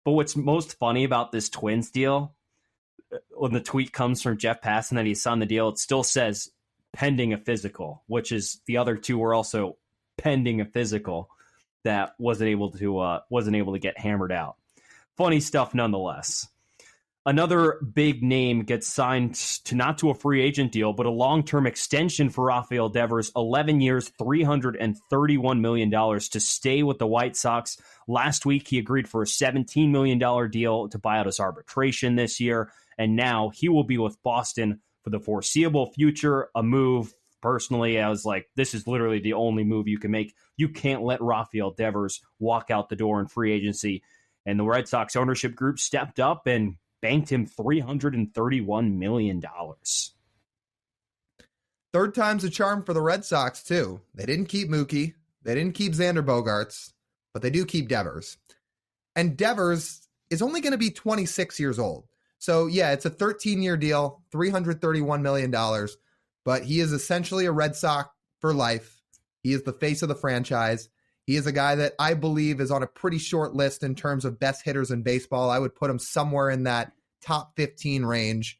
But what's most funny about this Twins deal, when the tweet comes from Jeff Passan that he signed the deal, it still says pending a physical, which is the other two were also pending a physical that wasn't able to get hammered out. Funny stuff nonetheless. Another big name gets signed not to a free agent deal, but a long-term extension for Rafael Devers, 11 years, $331 million to stay with the White Sox. Last week, he agreed for a $17 million deal to buy out his arbitration this year, and now he will be with Boston for the foreseeable future. A move, personally, I was like, this is literally the only move you can make. You can't let Rafael Devers walk out the door in free agency. And the Red Sox ownership group stepped up and banked him $331 million. Third time's a charm for the Red Sox, too. They didn't keep Mookie. They didn't keep Xander Bogaerts, but they do keep Devers. And Devers is only going to be 26 years old. So, yeah, it's a 13-year deal, $331 million, but he is essentially a Red Sox for life. He is the face of the franchise. He is a guy that I believe is on a pretty short list in terms of best hitters in baseball. I would put him somewhere in that top 15 range.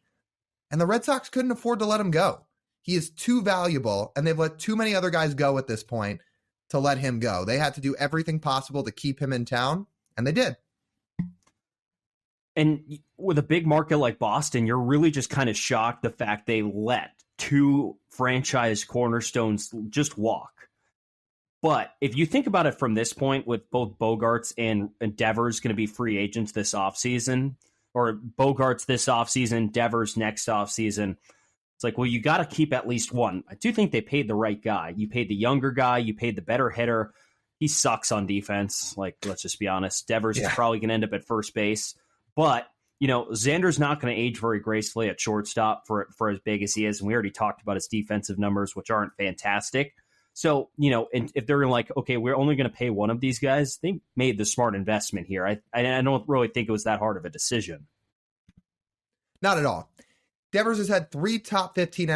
And the Red Sox couldn't afford to let him go. He is too valuable, and they've let too many other guys go at this point to let him go. They had to do everything possible to keep him in town, and they did. And with a big market like Boston, you're really just kind of shocked the fact they let two franchise cornerstones just walk. But if you think about it from this point, with both Bogaerts and Devers going to be free agents this offseason, or Bogaerts this offseason, Devers next offseason, it's like, well, you got to keep at least one. I do think they paid the right guy. You paid the younger guy. You paid the better hitter. He sucks on defense. Like, let's just be honest. Devers is probably going to end up at first base. But, Xander's not going to age very gracefully at shortstop for as big as he is. And we already talked about his defensive numbers, which aren't fantastic. So, and if they're like, okay, we're only going to pay one of these guys, they made the smart investment here. I don't really think it was that hard of a decision. Not at all. Devers has had 3 top 15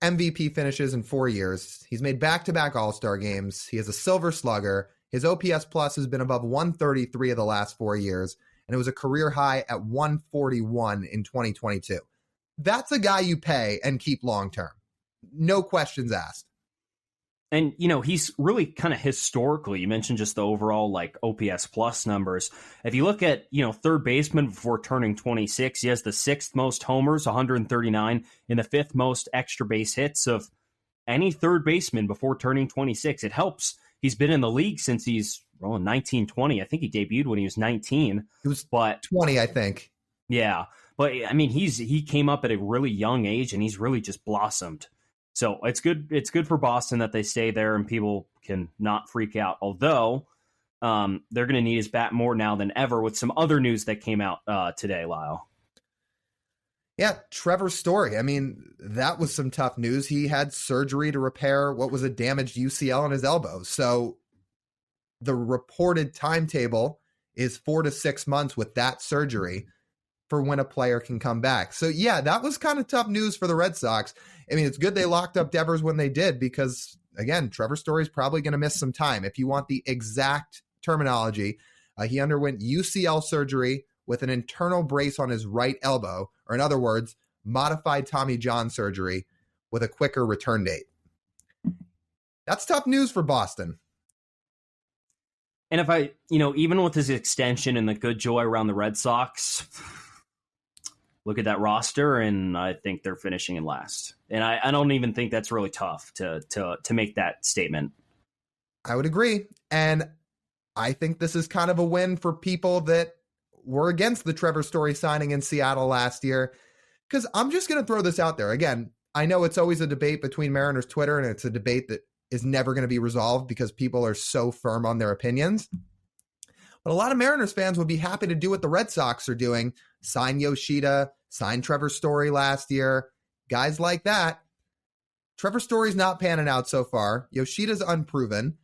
MVP finishes in 4 years. He's made back-to-back All-Star games. He has a Silver Slugger. His OPS Plus has been above 133 of the last 4 years, and it was a career high at 141 in 2022. That's a guy you pay and keep long-term. No questions asked. And, he's really kind of historically, you mentioned just the overall OPS plus numbers. If you look at, third baseman before turning 26, he has the 6th most homers, 139, and the 5th most extra base hits of any third baseman before turning 26. It helps. He's been in the league since he's in 1920. I think he debuted when he was 19. He was 20, I think. Yeah. But I mean, he came up at a really young age and he's really just blossomed. So it's good. It's good for Boston that they stay there and people can not freak out. Although they're going to need his bat more now than ever with some other news that came out today, Lyle. Yeah, Trevor Story. I mean, that was some tough news. He had surgery to repair what was a damaged UCL on his elbow. So the reported timetable is 4 to 6 months with that surgery for when a player can come back. So yeah, that was kind of tough news for the Red Sox. I mean, it's good they locked up Devers when they did because, again, Trevor Story is probably going to miss some time. If you want the exact terminology, he underwent UCL surgery with an internal brace on his right elbow, or in other words, modified Tommy John surgery with a quicker return date. That's tough news for Boston. And if I, even with his extension and the good joy around the Red Sox, look at that roster, and I think they're finishing in last. And I don't even think that's really tough to make that statement. I would agree. And I think this is kind of a win for people that were against the Trevor Story signing in Seattle last year. Because I'm just going to throw this out there. Again, I know it's always a debate between Mariners Twitter, and it's a debate that is never going to be resolved because people are so firm on their opinions. But a lot of Mariners fans would be happy to do what the Red Sox are doing. Sign Yoshida, sign Trevor Story last year. Guys like that. Trevor Story's not panning out so far. Yoshida's unproven.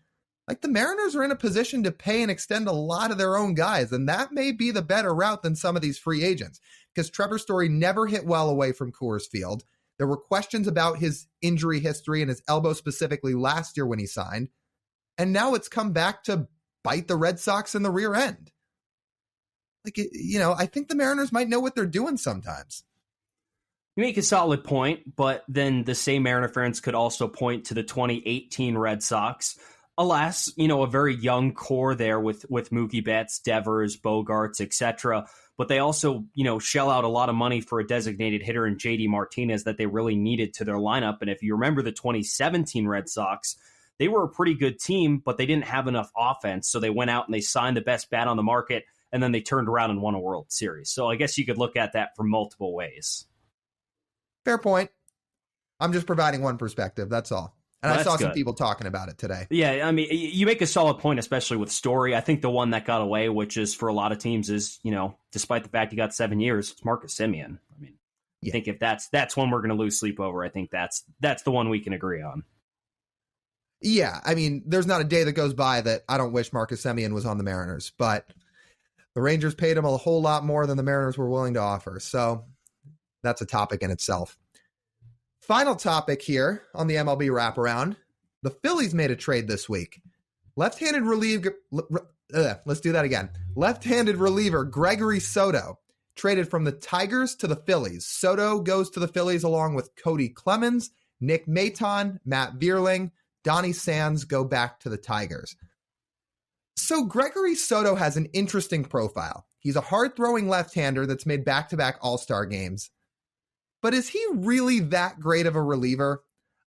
The Mariners are in a position to pay and extend a lot of their own guys, and that may be the better route than some of these free agents because Trevor Story never hit well away from Coors Field. There were questions about his injury history and his elbow specifically last year when he signed, and now it's come back to bite the Red Sox in the rear end. I think the Mariners might know what they're doing sometimes. You make a solid point, but then the same Mariner fans could also point to the 2018 Red Sox. Alas, a very young core there with Mookie Betts, Devers, Bogaerts, etc. But they also, shell out a lot of money for a designated hitter in JD Martinez that they really needed to their lineup. And if you remember the 2017 Red Sox, they were a pretty good team, but they didn't have enough offense. So they went out and they signed the best bat on the market, and then they turned around and won a World Series. So I guess you could look at that from multiple ways. Fair point. I'm just providing one perspective. That's all. And I saw some people talking about it today. Yeah, I mean, you make a solid point, especially with Story. I think the one that got away, which is for a lot of teams, is, despite the fact he got 7 years, it's Marcus Semien. I mean, I think if that's one we're going to lose sleep over, I think that's the one we can agree on. Yeah, I mean, there's not a day that goes by that I don't wish Marcus Semien was on the Mariners, but the Rangers paid him a whole lot more than the Mariners were willing to offer. So that's a topic in itself. Final topic here on the MLB Wraparound. The Phillies made a trade this week. Left-handed reliever Gregory Soto traded from the Tigers to the Phillies. Soto goes to the Phillies along with Cody Clemens, Nick Maton, Matt Vierling, Donnie Sands go back to the Tigers. So Gregory Soto has an interesting profile. He's a hard-throwing left-hander that's made back-to-back All-Star games. But is he really that great of a reliever?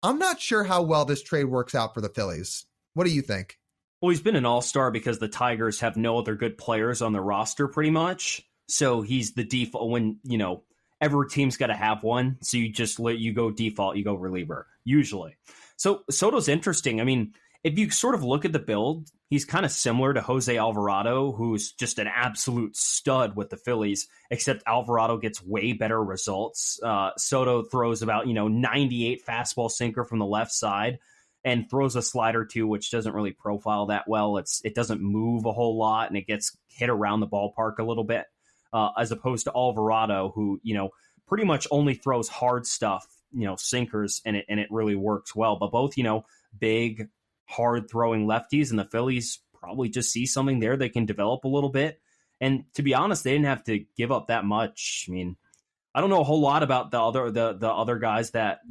I'm not sure how well this trade works out for the Phillies. What do you think? Well, he's been an all-star because the Tigers have no other good players on the roster pretty much. So he's the default when, every team's got to have one. So you just let you go default, you go reliever, usually. So Soto's interesting. I mean, if you sort of look at the build, he's kind of similar to Jose Alvarado, who's just an absolute stud with the Phillies, except Alvarado gets way better results. Soto throws about, 98 fastball sinker from the left side and throws a slider too, which doesn't really profile that well. It doesn't move a whole lot, and it gets hit around the ballpark a little bit, as opposed to Alvarado, who, pretty much only throws hard stuff, sinkers, and it really works well. But both, big, hard throwing lefties, and the Phillies probably just see something there they can develop a little bit. And to be honest, they didn't have to give up that much. I mean, I don't know a whole lot about the other guys that,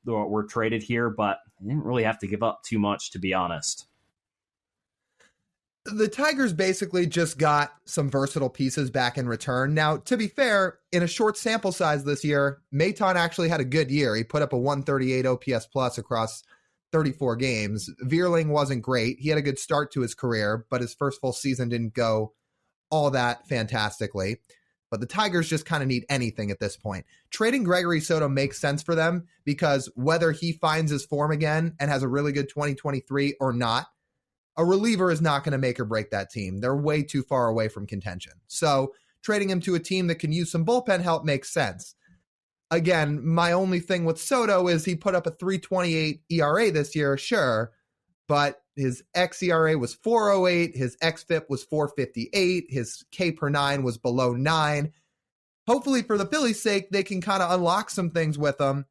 were traded here, but they didn't really have to give up too much, to be honest. The Tigers basically just got some versatile pieces back in return. Now, to be fair, in a short sample size this year, Maton actually had a good year. He put up a 138 OPS plus across 34 games. Vierling wasn't great. He had a good start to his career, but his first full season didn't go all that fantastically. But the Tigers just kind of need anything at this point. Trading Gregory Soto makes sense for them because whether he finds his form again and has a really good 2023 or not, a reliever is not going to make or break that team. They're way too far away from contention. So trading him to a team that can use some bullpen help makes sense. Again, my only thing with Soto is he put up a 3.28 ERA this year, sure, but his xERA was 4.08, his xFIP was 4.58, his K per 9 was below 9. Hopefully for the Phillies' sake, they can kind of unlock some things with him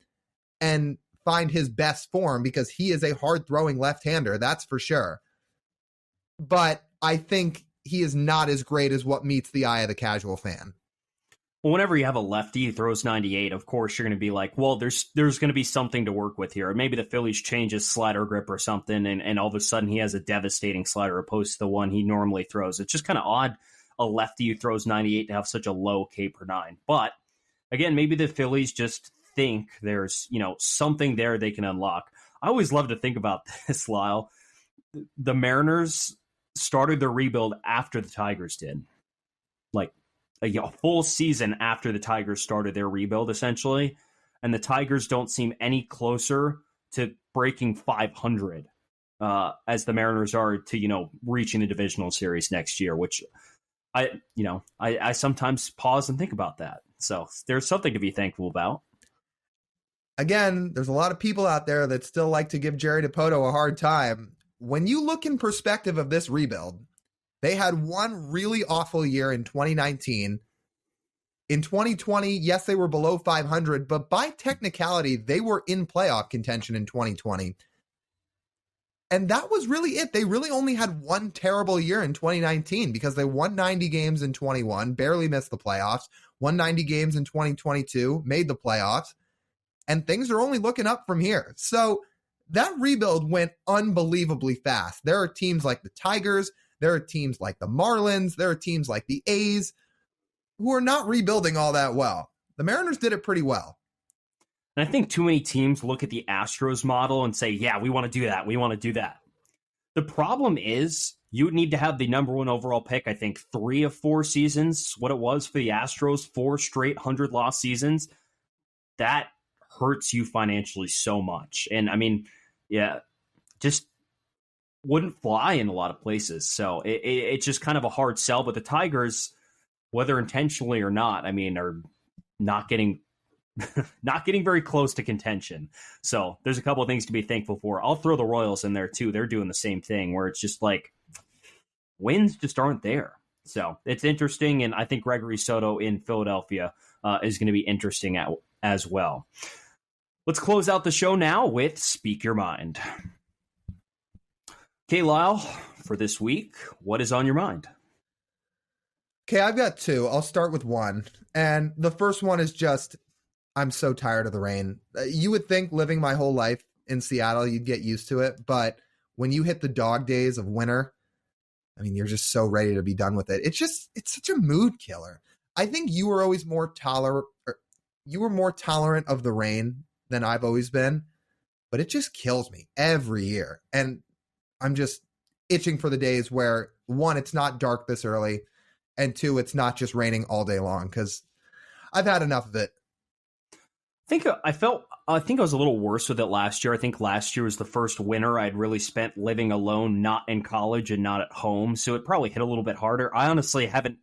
and find his best form because he is a hard-throwing left-hander, that's for sure. But I think he is not as great as what meets the eye of the casual fan. Well, whenever you have a lefty who throws 98, of course, you're going to be like, well, there's going to be something to work with here. Maybe the Phillies change his slider grip or something, and all of a sudden he has a devastating slider opposed to the one he normally throws. It's just kind of odd, a lefty who throws 98 to have such a low K per 9. But, again, maybe the Phillies just think there's, something there they can unlock. I always love to think about this, Lyle. The Mariners started their rebuild after the Tigers did. Like, a full season after the Tigers started their rebuild, essentially. And the Tigers don't seem any closer to breaking 500 as the Mariners are to, reaching the divisional series next year, which I sometimes pause and think about that. So there's something to be thankful about. Again, there's a lot of people out there that still like to give Jerry Dipoto a hard time. When you look in perspective of this rebuild, they had one really awful year in 2019. In 2020, yes, they were below 500, but by technicality, they were in playoff contention in 2020. And that was really it. They really only had one terrible year in 2019 because they won 90 games in 21, barely missed the playoffs, won 90 games in 2022, made the playoffs, and things are only looking up from here. So that rebuild went unbelievably fast. There are teams like the Tigers, there are teams like the Marlins, there are teams like the A's who are not rebuilding all that well. The Mariners did it pretty well. And I think too many teams look at the Astros model and say, yeah, we want to do that. We want to do that. The problem is you would need to have the number one overall pick, I think 3 of 4 seasons, what it was for the Astros, 4 straight 100-loss seasons. That hurts you financially so much. And I mean, yeah, just wouldn't fly in a lot of places. So it's just kind of a hard sell. But the Tigers, whether intentionally or not, I mean, are not getting very close to contention. So there's a couple of things to be thankful for. I'll throw the Royals in there too. They're doing the same thing where it's just like wins just aren't there. So it's interesting. And I think Gregory Soto in Philadelphia is going to be interesting as well. Let's close out the show now with Speak Your Mind. Okay, Lyle, for this week, what is on your mind? Okay, I've got 2. I'll start with one. And the first one is just, I'm so tired of the rain. You would think living my whole life in Seattle, you'd get used to it. But when you hit the dog days of winter, I mean, you're just so ready to be done with it. It's such a mood killer. I think you were always more tolerant you were more tolerant of the rain than I've always been, but it just kills me every year. And I'm just itching for the days where, one, it's not dark this early, and two, it's not just raining all day long, because I've had enough of it. I think I was a little worse with it last year. I think last year was the first winter I'd really spent living alone, not in college and not at home. So it probably hit a little bit harder. I honestly haven't,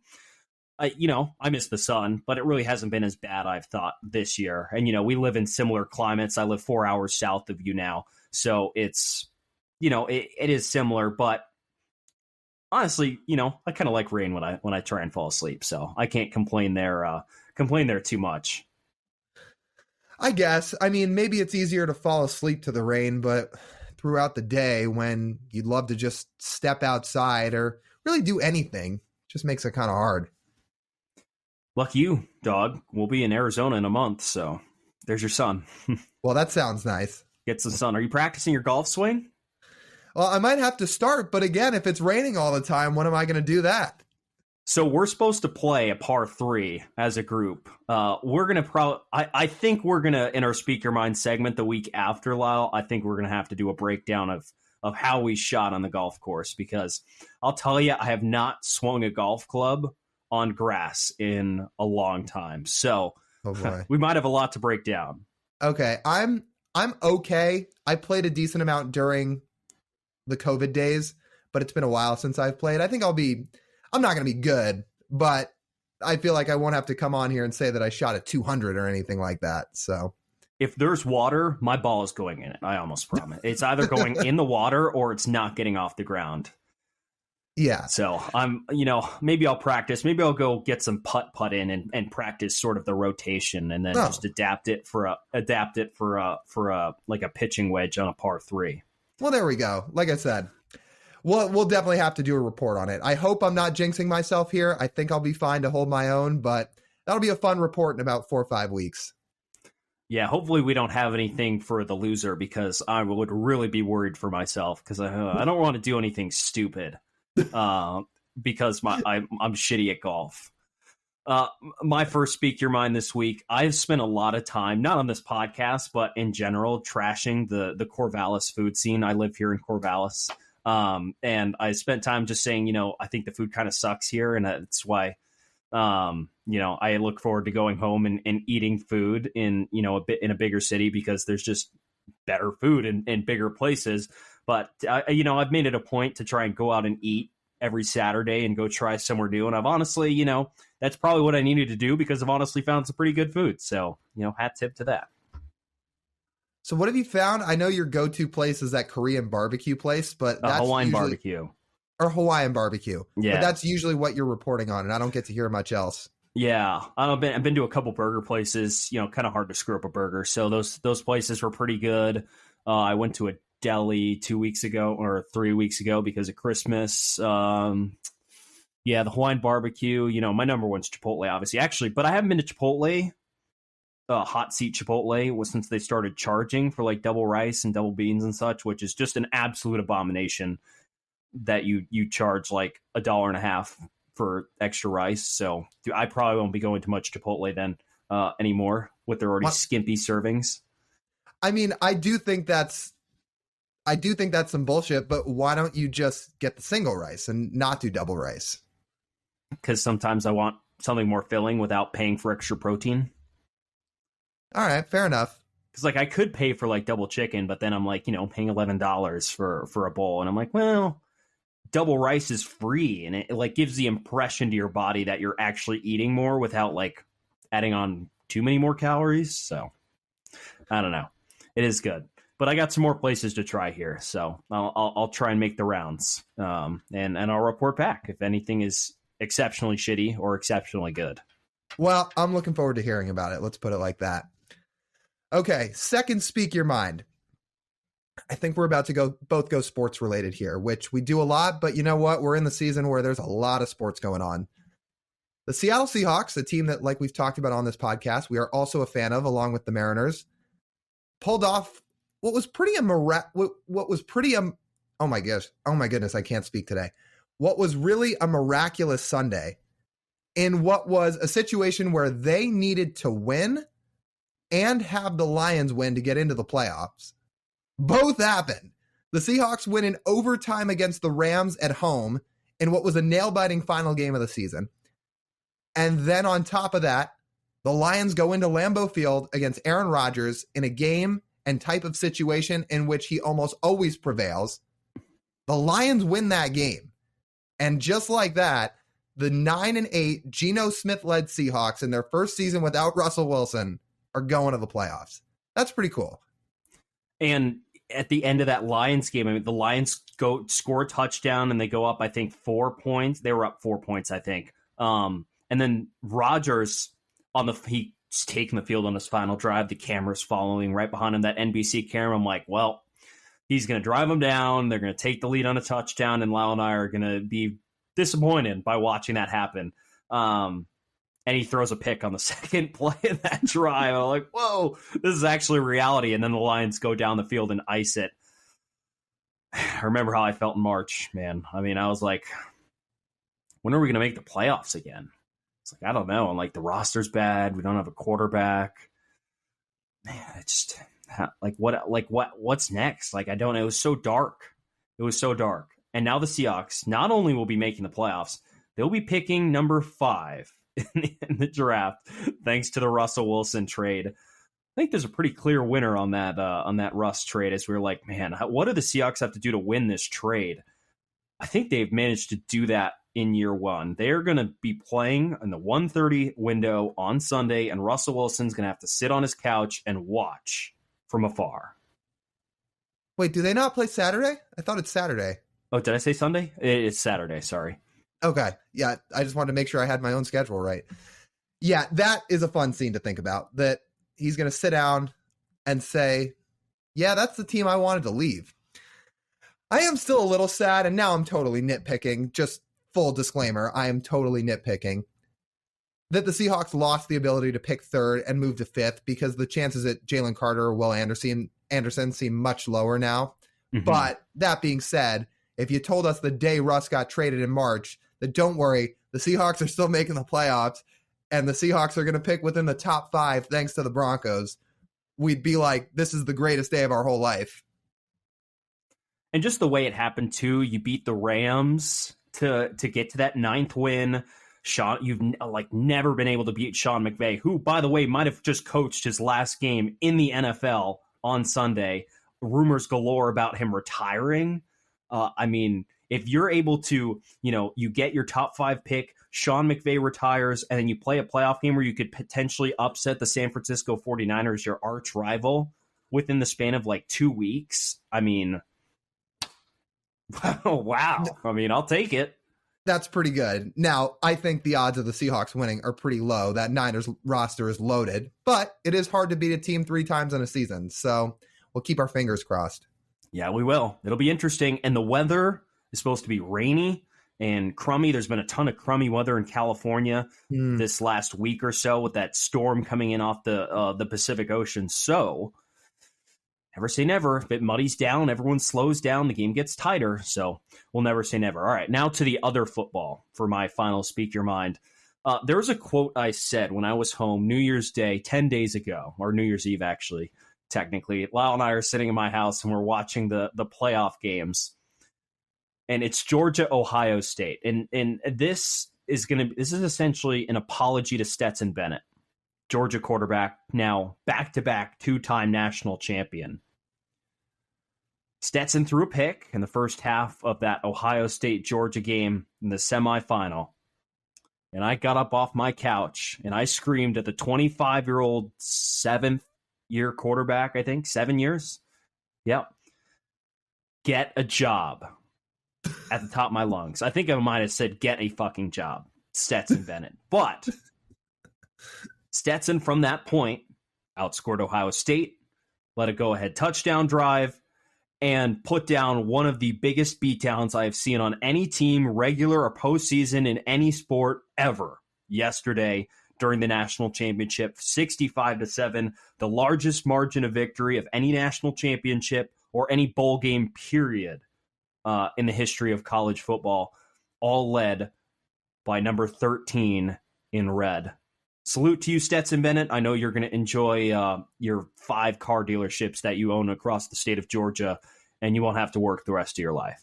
I miss the sun, but it really hasn't been as bad, I've thought, this year. And, we live in similar climates. I live 4 hours south of you now. So it's, it is similar, but honestly, I kind of like rain when I try and fall asleep. So I can't complain there too much. I guess. I mean, maybe it's easier to fall asleep to the rain, but throughout the day when you'd love to just step outside or really do anything, it just makes it kind of hard. Lucky you, dog. We'll be in Arizona in a month, so there's your sun. Well, that sounds nice. Get some sun. Are you practicing your golf swing? Well, I might have to start, but again, if it's raining all the time, when am I going to do that? So we're supposed to play a par 3 as a group. We're going to I think we're going to, in our Speak Your Mind segment the week after, Lyle, I think we're going to have to do a breakdown of how we shot on the golf course, because I'll tell you, I have not swung a golf club on grass in a long time. So we might have a lot to break down. Okay. I'm okay. I played a decent amount during the COVID days, but it's been a while since I've played. I think I'm not going to be good, but I feel like I won't have to come on here and say that I shot at 200 or anything like that. So if there's water, my ball is going in it. I almost promise. It's either going in the water or it's not getting off the ground. Yeah. So I'm, maybe I'll practice. Maybe I'll go get some putt in and practice sort of the rotation, and then just adapt it for like a pitching wedge on a par 3. Well, there we go. Like I said, we'll definitely have to do a report on it. I hope I'm not jinxing myself here. I think I'll be fine to hold my own, but that'll be a fun report in about 4 or 5 weeks. Yeah, hopefully we don't have anything for the loser, because I would really be worried for myself, because I don't want to do anything stupid because I'm shitty at golf. My first Speak Your Mind this week, I've spent a lot of time, not on this podcast, but in general, trashing the Corvallis food scene. I live here in Corvallis. And I spent time just saying, I think the food kind of sucks here. And that's why, I look forward to going home and eating food in, in a bigger city, because there's just better food in bigger places. But, I've made it a point to try and go out and eat every Saturday and go try somewhere new. And I've honestly, that's probably what I needed to do, because I've honestly found some pretty good food. So, hat tip to that. So what have you found? I know your go-to place is that Korean barbecue place, but that's Hawaiian barbecue. Or Hawaiian barbecue. Yeah. But that's usually what you're reporting on, and I don't get to hear much else. Yeah. I've been to a couple burger places, kind of hard to screw up a burger. So those places were pretty good. I went to a deli 2 weeks ago or 3 weeks ago because of Christmas. The Hawaiian barbecue, my number one's Chipotle, obviously. Actually, but I haven't been to Chipotle. Hot seat Chipotle since they started charging for like double rice and double beans and such, which is just an absolute abomination that you charge like $1.50 for extra rice. So I probably won't be going to much Chipotle then anymore with their already skimpy servings. I mean, I do think that's some bullshit, but why don't you just get the single rice and not do double rice? Because sometimes I want something more filling without paying for extra protein. All right, fair enough. Because I could pay for like double chicken, but then I'm like, paying $11 for a bowl, and I'm like, well, double rice is free, and it like gives the impression to your body that you're actually eating more without like adding on too many more calories. So I don't know. It is good, but I got some more places to try here, so I'll try and make the rounds, and I'll report back if anything is exceptionally shitty or exceptionally good. Well, I'm looking forward to hearing about it. Let's put it like that. Okay, second Speak Your Mind. I think we're about to both go sports related here, which we do a lot, but you know what? We're in the season where there's a lot of sports going on. The Seattle Seahawks, a team that, like we've talked about on this podcast, we are also a fan of, along with the Mariners, pulled off what was pretty oh my goodness, I can't speak today. What was really a miraculous Sunday in what was a situation where they needed to win, and have the Lions win to get into the playoffs. Both happened. The Seahawks win in overtime against the Rams at home in what was a nail-biting final game of the season. And then on top of that, the Lions go into Lambeau Field against Aaron Rodgers in a game and type of situation in which he almost always prevails. The Lions win that game. And just like that, the 9-8 Geno Smith-led Seahawks in their first season without Russell Wilson are going to the playoffs. That's pretty cool. And at the end of that Lions game, I mean, the Lions score a touchdown and they go up, I think, 4 points. They were up 4 points, I think. And then Rodgers he's taking the field on his final drive. The camera's following right behind him, that NBC camera. I'm like, well, he's going to drive them down. They're going to take the lead on a touchdown, and Lyle and I are going to be disappointed by watching that happen. And he throws a pick on the second play of that drive. I'm like, whoa, this is actually reality. And then the Lions go down the field and ice it. I remember how I felt in March, man. I mean, I was like, when are we going to make the playoffs again? It's like, I don't know. I'm like, the roster's bad. We don't have a quarterback. Man, it's just what's next? Like, I don't know. It was so dark. It was so dark. And now the Seahawks not only will be making the playoffs, they'll be picking number 5 in the draft, thanks to the Russell Wilson trade. I think there's a pretty clear winner on that Russ trade, as we were like, man, what do the Seahawks have to do to win this trade? I think they've managed to do that in year one. They're going to be playing in the 1:30 window on Sunday, and Russell Wilson's going to have to sit on his couch and watch from afar. Wait, do they not play Saturday? I thought it's Saturday. Oh, did I say Sunday? It's Saturday, sorry. Okay. Yeah, I just wanted to make sure I had my own schedule right. Yeah, that is a fun scene to think about, that he's going to sit down and say, yeah, that's the team I wanted to leave. I am still a little sad, and now I'm totally nitpicking. Just full disclaimer, I am totally nitpicking that the Seahawks lost the ability to pick 3rd and move to 5th, because the chances that Jalen Carter or Will Anderson seem much lower now. Mm-hmm. But that being said, if you told us the day Russ got traded in March that don't worry, the Seahawks are still making the playoffs and the Seahawks are going to pick within the top 5 thanks to the Broncos, we'd be like, this is the greatest day of our whole life. And just the way it happened too, you beat the Rams to get to that 9th win. You've never been able to beat Sean McVay, who, by the way, might have just coached his last game in the NFL on Sunday. Rumors galore about him retiring. I mean, if you're able to, you get your top 5 pick, Sean McVay retires, and then you play a playoff game where you could potentially upset the San Francisco 49ers, your arch rival, within the span of 2 weeks. I mean, wow. I mean, I'll take it. That's pretty good. Now, I think the odds of the Seahawks winning are pretty low. That Niners roster is loaded, but it is hard to beat a team 3 times in a season. So we'll keep our fingers crossed. Yeah, we will. It'll be interesting. And the weather is supposed to be rainy and crummy. There's been a ton of crummy weather in California this last week or so, with that storm coming in off the Pacific Ocean. So never say never. If it muddies down, everyone slows down, the game gets tighter. So we'll never say never. All right, now to the other football for my final Speak Your Mind. There was a quote I said when I was home New Year's Day, 10 days ago, or New Year's Eve, actually, technically. Lyle and I are sitting in my house and we're watching the playoff games. And it's Georgia, Ohio State. And this is essentially an apology to Stetson Bennett, Georgia quarterback, now back-to-back 2-time national champion. Stetson threw a pick in the first half of that Ohio State-Georgia game in the semifinal. And I got up off my couch and I screamed at the 25-year-old 7th-year quarterback, I think, 7 years. Yep. Get a job. At the top of my lungs. I think I might have said, get a fucking job, Stetson Bennett. But Stetson, from that point, outscored Ohio State, let a go-ahead touchdown drive, and put down one of the biggest beatdowns I have seen on any team, regular or postseason, in any sport ever yesterday during the national championship. 65-7, the largest margin of victory of any national championship or any bowl game, period. In the history of college football, all led by number 13 in red, salute to you, Stetson Bennett. I know you're going to enjoy your 5 car dealerships that you own across the state of Georgia, and you won't have to work the rest of your life.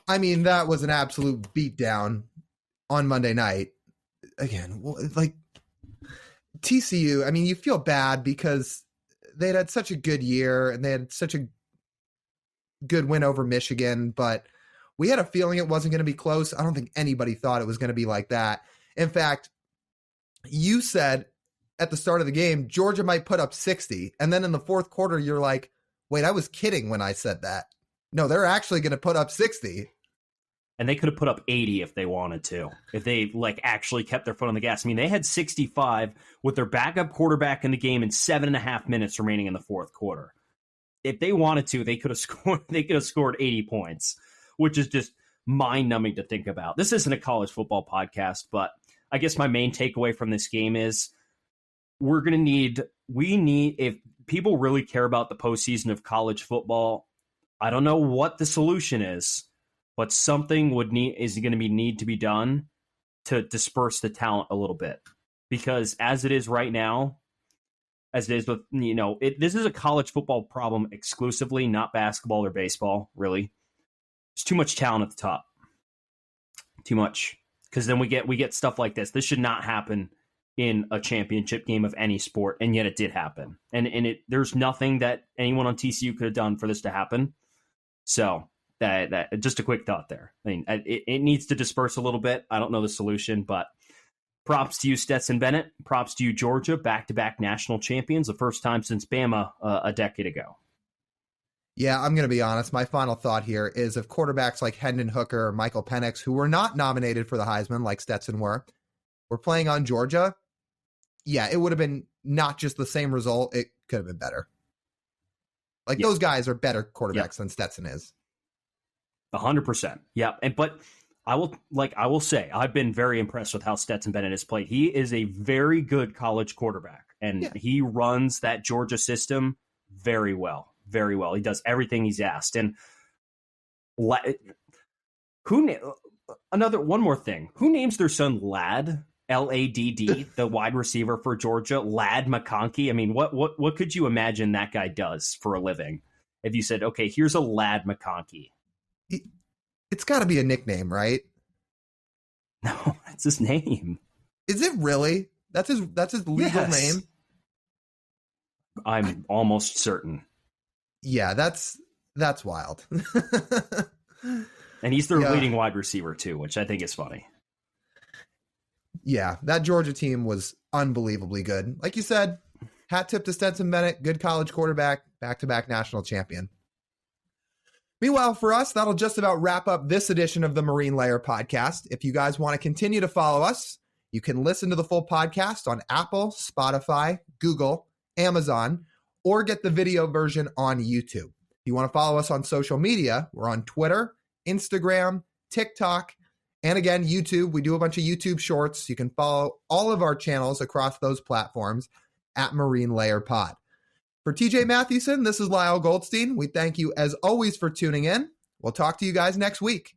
I mean, that was an absolute beatdown on Monday night. Again, like TCU, I mean, you feel bad because they'd had such a good year and they had such a good win over Michigan, but we had a feeling it wasn't going to be close. I don't think anybody thought it was going to be like that. In fact, you said at the start of the game, Georgia might put up 60. And then in the fourth quarter, you're like, wait, I was kidding when I said that. No, they're actually going to put up 60. And they could have put up 80 if they wanted to, if they actually kept their foot on the gas. I mean, they had 65 with their backup quarterback in the game and 7.5 minutes remaining in the fourth quarter. If they wanted to, they could have scored. They could have scored 80 points, which is just mind-numbing to think about. This isn't a college football podcast, but I guess my main takeaway from this game is if people really care about the postseason of college football, I don't know what the solution is, but something is going to need to be done to disperse the talent a little bit. Because as it is right now, as it is with, this is a college football problem exclusively, not basketball or baseball, really. There's too much talent at the top. Too much. Because then we get stuff like this. This should not happen in a championship game of any sport, and yet it did happen. And there's nothing that anyone on TCU could have done for this to happen. So that just a quick thought there. I mean, it needs to disperse a little bit. I don't know the solution, but props to you, Stetson Bennett. Props to you, Georgia, back-to-back national champions, the first time since Bama a decade ago. Yeah, I'm going to be honest. My final thought here is if quarterbacks like Hendon Hooker or Michael Penix, who were not nominated for the Heisman like Stetson were playing on Georgia, yeah, it would have been not just the same result. It could have been better. Those guys are better quarterbacks than Stetson is. 100%. Yeah. But I will say, I've been very impressed with how Stetson Bennett has played. He is a very good college quarterback, and he runs that Georgia system very well. Very well. He does everything he's asked. And one more thing. Who names their son Ladd? Ladd, the wide receiver for Georgia, Ladd McConkey. I mean, what could you imagine that guy does for a living? If you said, okay, here's a Ladd McConkey. It's got to be a nickname, right? No, that's his name. Is it really? That's his legal name? I'm almost certain. Yeah, that's wild. And he's their leading wide receiver too, which I think is funny. Yeah, that Georgia team was unbelievably good. Like you said, hat tip to Stetson Bennett, good college quarterback, back-to-back national champion. Meanwhile, for us, that'll just about wrap up this edition of the Marine Layer podcast. If you guys want to continue to follow us, you can listen to the full podcast on Apple, Spotify, Google, Amazon, or get the video version on YouTube. If you want to follow us on social media, we're on Twitter, Instagram, TikTok, and again, YouTube. We do a bunch of YouTube shorts. You can follow all of our channels across those platforms at Marine Layer Pod. For TJ Mathewson, this is Lyle Goldstein. We thank you as always for tuning in. We'll talk to you guys next week.